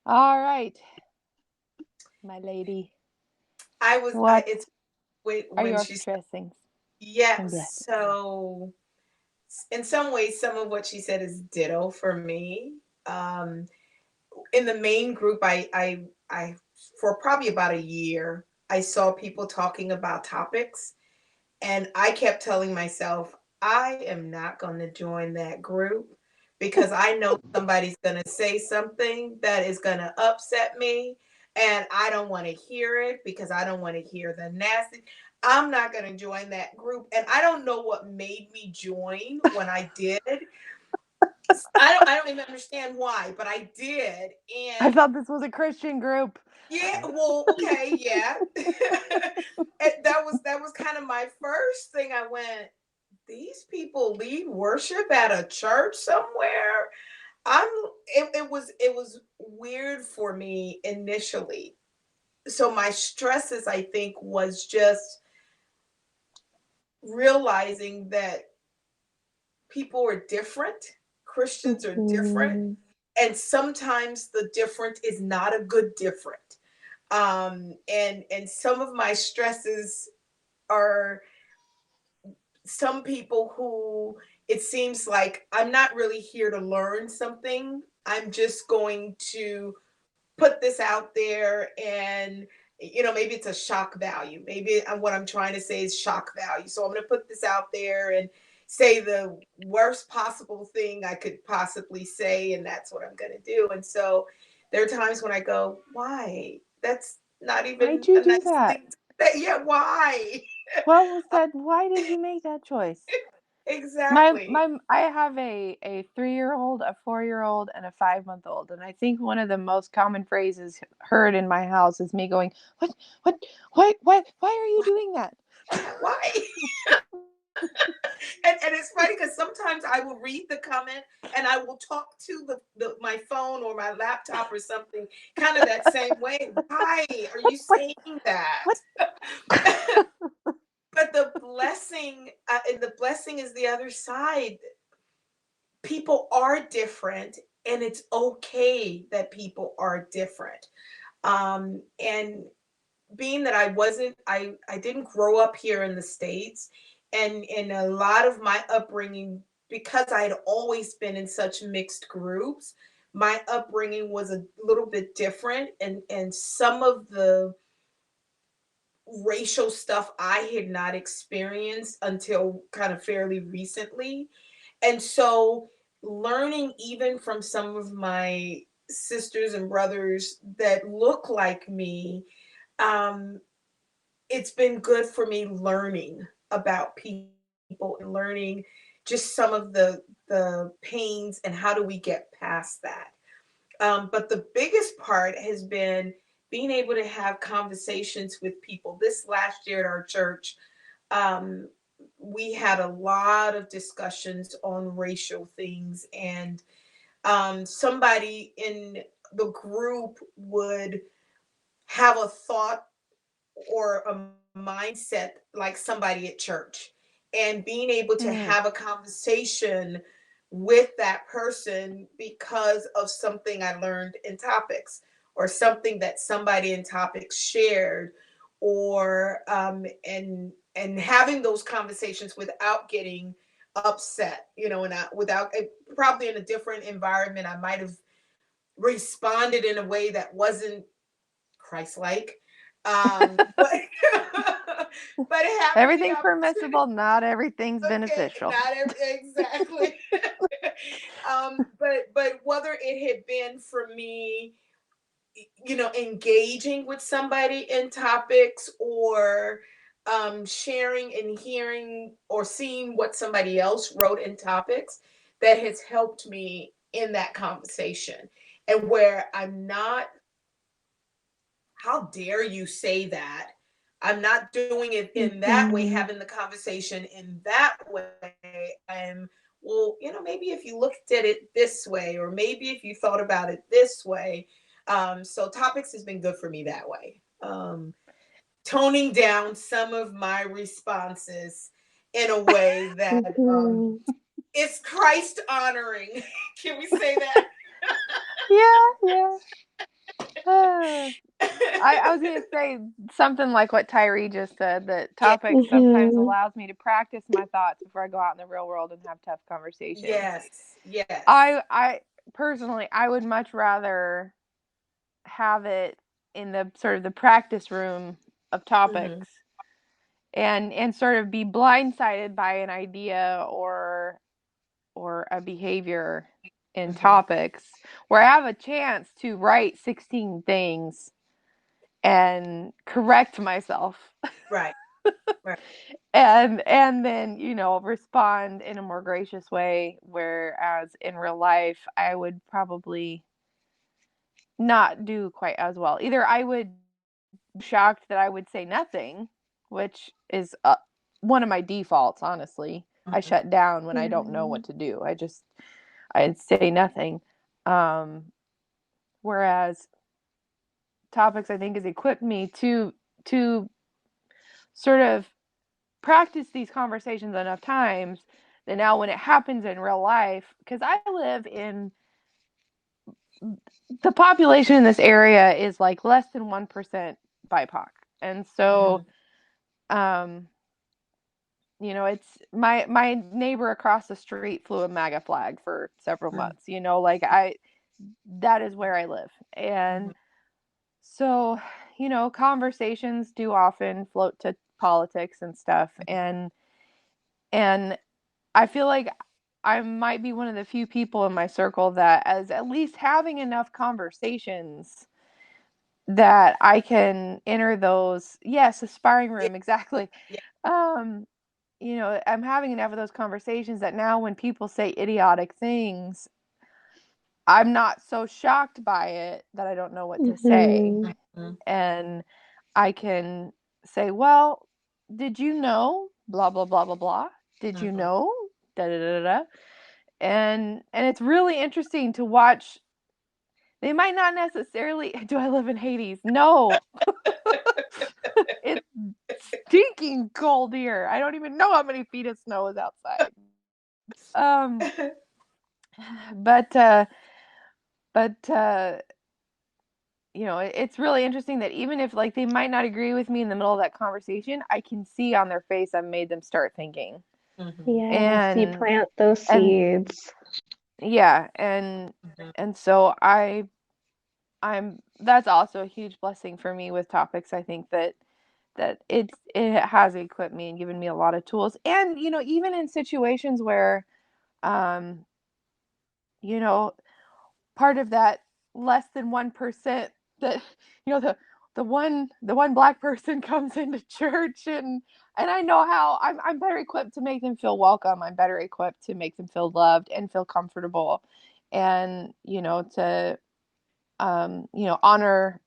All right, my lady. What It's are when your she said, stressings yeah, and blessings? so in some ways, some of what she said is ditto for me. Um, in the main group, I, for probably about a year, I saw people talking about topics, and I kept telling myself, I am not going to join that group because I know somebody's going to say something that is going to upset me. And I don't want to hear it because I don't want to hear the nasty. I'm not going to join that group. And I don't know what made me join when I did. I don't even understand why, but I did. I And thought this was a Christian group. yeah, well, okay, yeah. That was kind of my first thing. I went, these people lead worship at a church somewhere. I'm it was weird for me initially. So my stresses, I think, was just realizing that people are different, Christians are different, Mhm. and sometimes the different is not a good different. And some of my stresses are some people who it seems like I'm not really here to learn something. I'm just going to put this out there and maybe it's a shock value. Maybe what I'm trying to say is shock value. So I'm going to put this out there and say the worst possible thing I could possibly say, and that's what I'm going to do. And so there are times when I go, why? That's not Why'd even you a do nice that? thing to say. Yeah, why? What was that? Why did you make that choice? Exactly. I have a 3-year old, a 4-year old, and a 5-month old, and I think one of the most common phrases heard in my house is me going, what, why are you doing that? Why? And it's funny because sometimes I will read the comment and I will talk to my phone or my laptop or something kind of that same way. Why are you What saying that? what? But the blessing, and the blessing is the other side. People are different, and it's okay that people are different. And being that I didn't grow up here in the States, and in a lot of my upbringing, because I had always been in such mixed groups, my upbringing was a little bit different, and some of the racial stuff I had not experienced until kind of fairly recently. And so learning even from some of my sisters and brothers that look like me, um, it's been good for me learning about people and learning just some of the pains and how do we get past that. But the biggest part has been being able to have conversations with people. This last year at our church, um, we had a lot of discussions on racial things, and somebody in the group would have a thought or a mindset like somebody at church, and being able to have a conversation with that person because of something I learned in topics, or something that somebody in topics shared, or and having those conversations without getting upset, and without probably in a different environment I might have responded in a way that wasn't Christ-like. But but having the Everything's opportunity, permissible, not everything's okay, beneficial. not every, exactly. But whether it had been for me, engaging with somebody in topics, or sharing and hearing or seeing what somebody else wrote in topics, that has helped me in that conversation. And where I'm not, how dare you say that? I'm not doing it in that way, Mhm. having the conversation in that way. I'm, well, maybe if you looked at it this way, or maybe if you thought about it this way. So topics has been good for me that way. Toning down some of my responses in a way that Mhm. is Christ honoring. Can we say that? Yeah, yeah. Uh, I was gonna say something like what Tyree just said, that Yeah. topics sometimes Mhm. allows me to practice my thoughts before I go out in the real world and have tough conversations. Yes. Yes. I personally, I would much rather have it in the sort of the practice room of Mm-hmm. topics, and sort of be blindsided by an idea or a behavior in Mm-hmm. topics, where I have a chance to write 16 things and correct myself, Right. Right. and then respond in a more gracious way, whereas in real life I would probably not do quite as well. Either I would be shocked that I would say nothing, which is one of my defaults, honestly. I Mm-hmm. shut down when I don't know Mhm. what to do. I'd say nothing. um Whereas topics, I think, has equipped me to sort of practice these conversations enough times that now when it happens in real life, because I live in, the population in this area is like less than 1% BIPOC. And so, Mm-hmm. um, it's my neighbor across the street flew a MAGA flag for several months. Like that is where I live. Mm-hmm. And so, conversations do often float to politics and stuff. And I feel like I might be one of the few people in my circle that is at least having enough conversations that I can enter those. Yes, a sparring Yeah. room, exactly. Yeah. Um, I'm having enough of those conversations that now when people say idiotic things, I'm not so shocked by it that I don't know what to say. Mhm. Mm-hmm. And I can say, well, did you know blah blah blah blah blah? Did you Mm-hmm. know da da da da? And it's really interesting to watch. They might not necessarily do I live in Hades? No. It's stinking cold here. I don't even know how many feet of snow is outside. Um but but it's really interesting that even if, like, they might not agree with me in the middle of that conversation, I can see on their face I've made them start thinking. Mm-hmm. Yes, you And plant those and seeds. yeah, and so I'm that's also a huge blessing for me with topics. I think that it has equipped me and given me a lot of tools. And even in situations where um you know, part of that less than 1% that, you know, the one black person comes into church, and I know how I'm better equipped to make them feel welcome. I'm better equipped to make them feel loved and feel comfortable, and to honor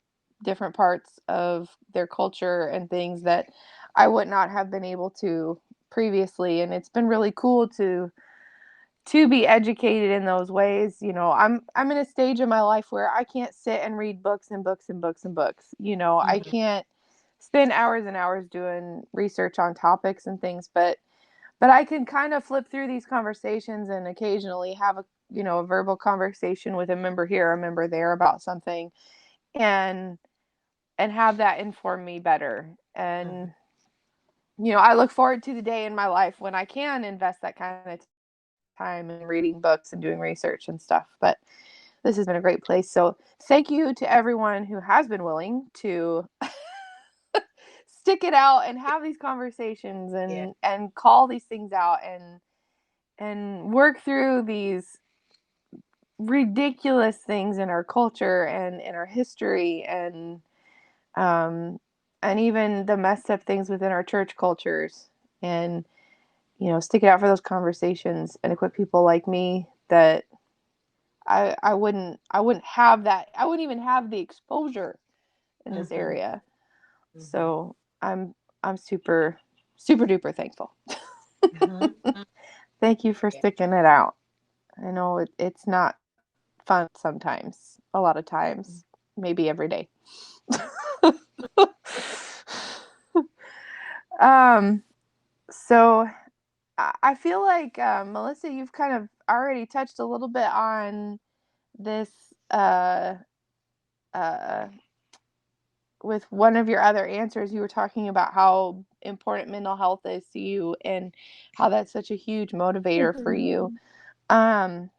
different parts of their culture and things that I would not have been able to previously. And it's been really cool to be educated in those ways. I'm in a stage in my life where I can't sit and read books and books and books and books. I Mm-hmm. can't spend hours and hours doing research on topics and things, but I can kind of flip through these conversations and occasionally have a verbal conversation with a member here, a member there about something, and have that inform me better. And I look forward to the day in my life when I can invest that kind of time in reading books and doing research and stuff. But this has been a great place. So thank you to everyone who has been willing to stick it out and have these conversations Yeah. and call these things out and work through these ridiculous things in our culture and in our history, um and even the messed up things within our church cultures, and stick it out for those conversations and equip people like me that I wouldn't have that. I wouldn't even have the exposure in this Mm-hmm. area. Mm-hmm. So I'm super super duper thankful. Mm-hmm. Thank you for Yeah. sticking it out. I know it's not fun sometimes, a lot of times, maybe every day. um, so I feel like Melissa, you've kind of already touched a little bit on this uh, with one of your other answers. You were talking about how important mental health is to you and how that's such a huge motivator for you. Mhm. Um,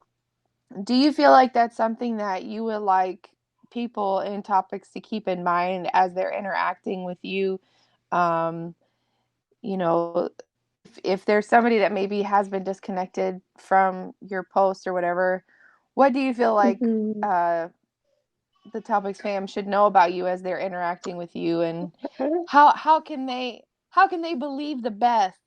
do you feel like that's something that you would like people in topics to keep in mind as they're interacting with you? Um, if there's somebody that maybe has been disconnected from your post or whatever, what do you feel like Mhm. uh, the topics fam should know about you as they're interacting with you, and how can they believe the best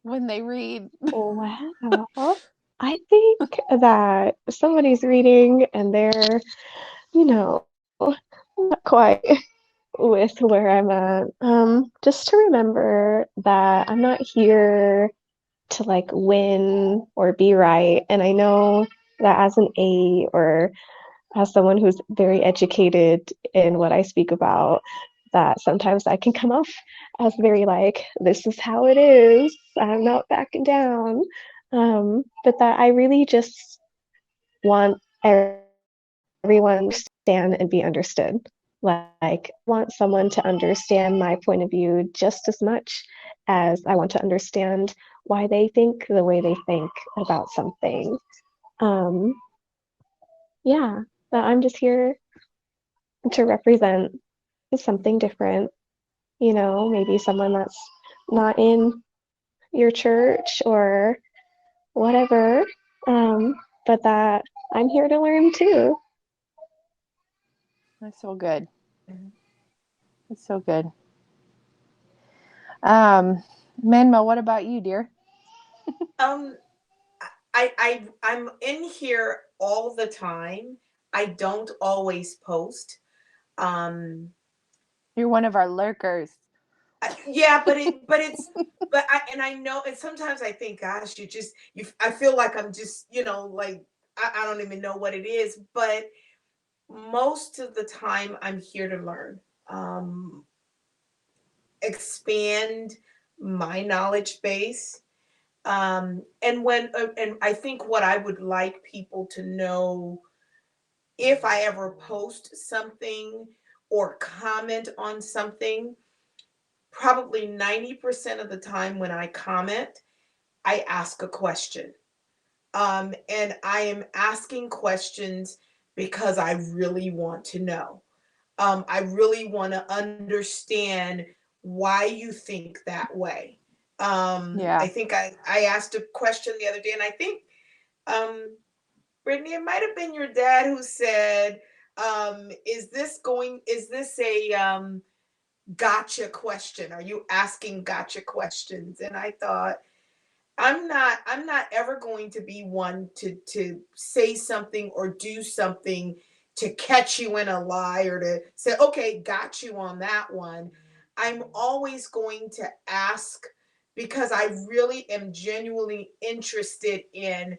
when they read? Wow. I think that somebody's reading and they're, you know, not quite with where I'm at. Just to remember that I'm not here to like win or be right. And I know that as an A or as someone who's very educated in what I speak about, that sometimes I can come off as very like, this is how it is. I'm not backing down. But that I really just want everyone to understand and be understood. Like, I want someone to understand my point of view just as much as I want to understand why they think the way they think about something. Um, yeah, that I'm just here to represent something different, maybe someone that's not in your church or whatever, um, but that I'm here to learn too. That's so good. Mhm. That's so good. um Menma, what about you, dear? Um, I'm in here all the time. I don't always post. Um, You're one of our lurkers. yeah, but I know, and sometimes I think, gosh, I feel like I'm just, like I don't even know what it is, but most of the time I'm here to learn, expand my knowledge base. And I think what I would like people to know, if I ever post something or comment on something, probably 90% of the time when I comment, I ask a question. And I am asking questions because I really want to know. I really want to understand why you think that way. I Yeah. think I asked a question the other day, and I think um, Brittany, it might have been your dad who said, is this a gotcha question? Are you asking gotcha questions? And I thought, I'm not ever going to be one to say something or do something to catch you in a lie or to say, okay, got you on that one. I'm always going to ask because I really am genuinely interested in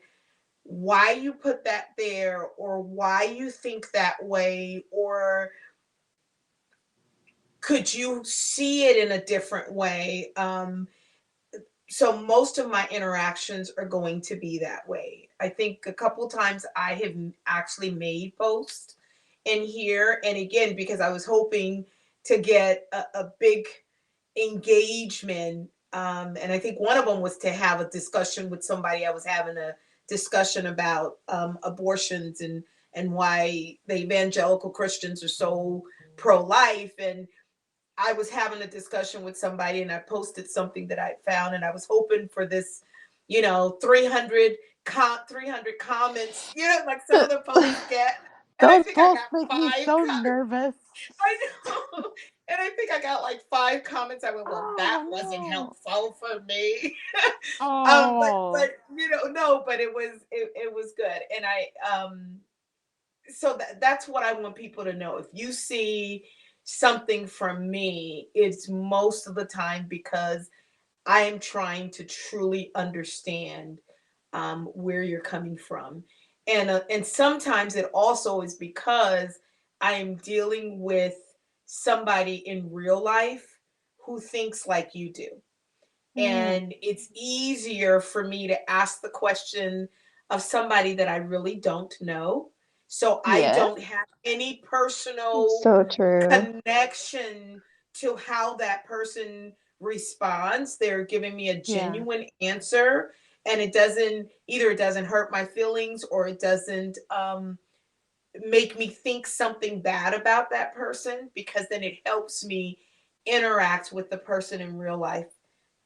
why you put that there or why you think that way, or could you see it in a different way. So most of my interactions are going to be that way. I think a couple times I have actually made posts in here, and again, because I was hoping to get a big engagement. And I think one of them was to have a discussion with somebody. I was having a discussion about abortions and why the evangelical Christians are so pro-life. And I was having a discussion with somebody and I posted something that I found, and I was hoping for this, 300 comments, like some of the posts get. And I Those think I posts got make me five. so nervous. I know. And I think I got like 5 comments. I went, well, that wasn't Oh helpful for me. no. But Oh. no, but it was good. And so that's what I want people to know. If you see something from me, it's most of the time because I am trying to truly understand where you're coming from, and sometimes it also is because I am dealing with somebody in real life who thinks like you do, Mm. and it's easier for me to ask the question of somebody that I really don't know. So I Yes. don't have any personal So true. connection to how that person responds. They're giving me a Yeah. genuine answer, and it doesn't hurt my feelings, or it doesn't make me think something bad about that person, because then it helps me interact with the person in real life.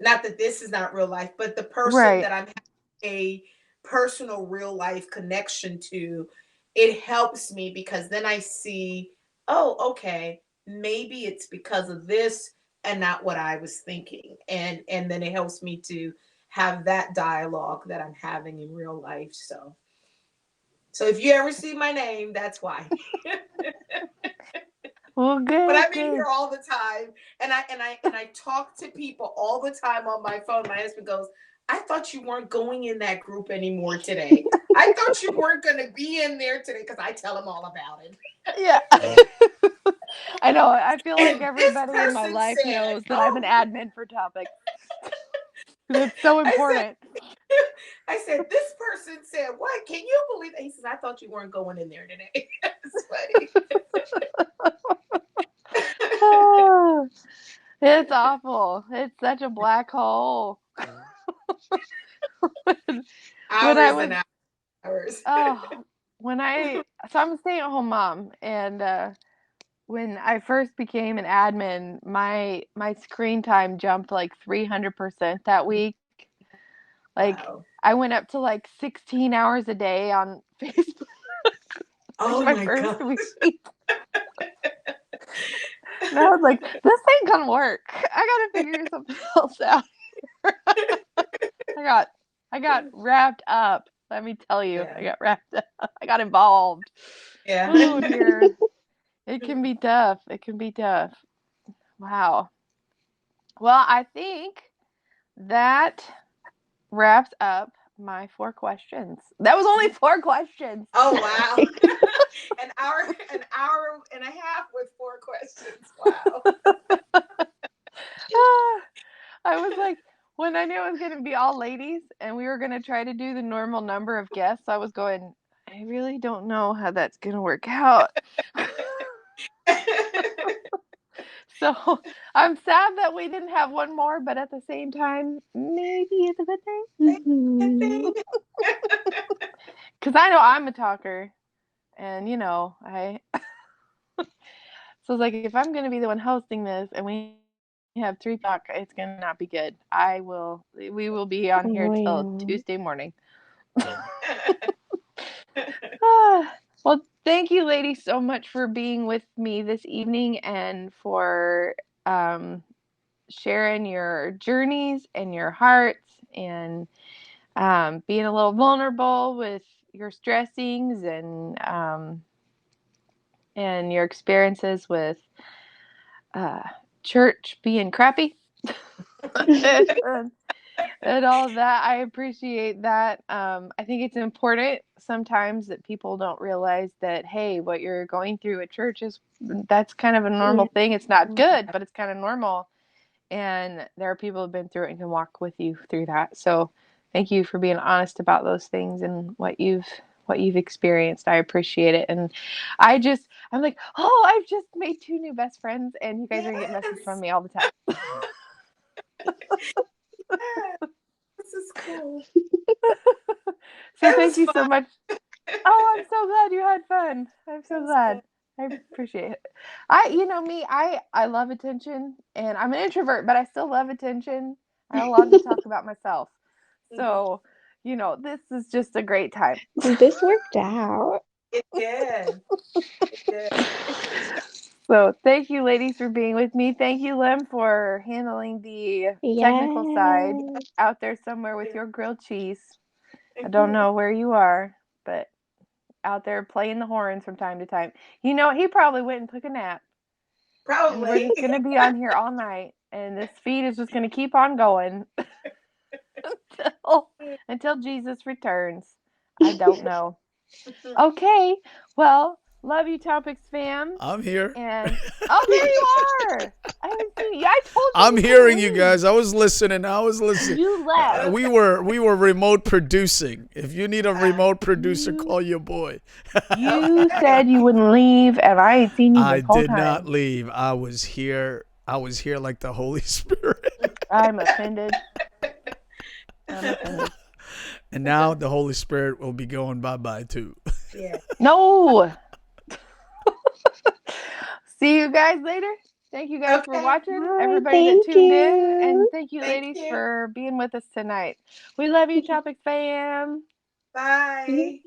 Not that this is not real life, but the person Right. that I'm having a personal real life connection to, it helps me because then I see, oh, okay, maybe it's because of this and not what I was thinking. And then it helps me to have that dialogue that I'm having in real life. So if you ever see my name, that's why. Well, But good, I'm in good. here all the time, and I talk to people all the time on my phone. My husband goes, "I thought you weren't going in that group anymore today. I thought you weren't going to be in there today," because I tell him all about it. Yeah. I know. I feel like And this everybody in my person life said, knows that I'm an "Oh," admin for topics because it's so I said, important. "I said this person said what? Can you believe it?" He says, "I thought you weren't going in there today." It's funny. Oh, it's awful. It's such a black hole. When I Hours was and hours. oh so I'm a stay-at-home mom, and when I first became an admin, my screen time jumped like 300% that week. Like Wow. I went up to like 16 hours a day on Facebook like Oh my my first god. week. And I was like, this ain't gonna work. I gotta figure something else out. I got I got wrapped up. Let me tell you, I Yeah. got wrapped up. I got involved. Yeah. Oh dear. It can be tough. It can be tough. Wow. Well, I think that wraps up my 4 questions. That was only 4 questions. Oh wow. An hour and a half with 4 questions. Wow. I was like, when I knew it was going to be all ladies and we were going to try to do the normal number of guests, I was going, I really don't know how that's going to work out. So I'm sad that we didn't have one more, but at the same time, maybe it's a good thing. Because I know I'm a talker, and I. So it's like if I'm going to be the one hosting this, and we have 3 talk, it's going to not be good. We will be on here Oh, till yeah. Tuesday morning. Well, thank you, ladies, so much for being with me this evening and for um, sharing your journeys and your hearts and being a little vulnerable with your stressings and your experiences with uh, church being crappy. And all of that. I appreciate that. I think it's important sometimes that people don't realize that, hey, what you're going through at church that's kind of a normal Yeah. thing. It's not good, but it's kind of normal. And there are people who've been through it and can walk with you through that. So thank you for being honest about those things and what you've experienced. I appreciate it. And I'm like, oh, I've just made 2 new best friends and you guys are gonna get messages from Yes. me all the time. Yeah, this is cool. So It thank was you so fun. much. Oh, I'm so glad you had fun. I'm It so was fun. glad. I appreciate it. I love attention and I'm an introvert, but I still love attention. I love to talk about myself. Mhm. So, this is just a great time. This worked out. It did. It did. So, thank you ladies for being with me. Thank you Lim for handling the technical side Yes. out there somewhere with Yeah. your grilled cheese. I don't Mhm. know where you are, but out there playing the horns from time to time. He probably went and took a nap. And we're Probably. just going to be on here all night. And this feed is just going to keep on going until, until Jesus returns. I don't know. Okay. Well, love you, Topics fam. I'm here. And, oh, there you are. I haven't seen you. I told you I'm you hearing you couldn't leave. guys. I was listening. I was listening. You left. We were remote producing. If you need a remote producer, You, call your boy. you Okay. said you wouldn't leave, and I ain't seen you I this whole did not time. leave. I was here. I was here like the Holy Spirit. I'm offended. I'm offended. And now the Holy Spirit will be going bye-bye too. Yeah. No. See you guys later. Thank you guys for Okay. watching, Bye. everybody that Thank tuned in, you. and thank you, Thank ladies, you. for being with us tonight. We love you, Topic fam. Bye.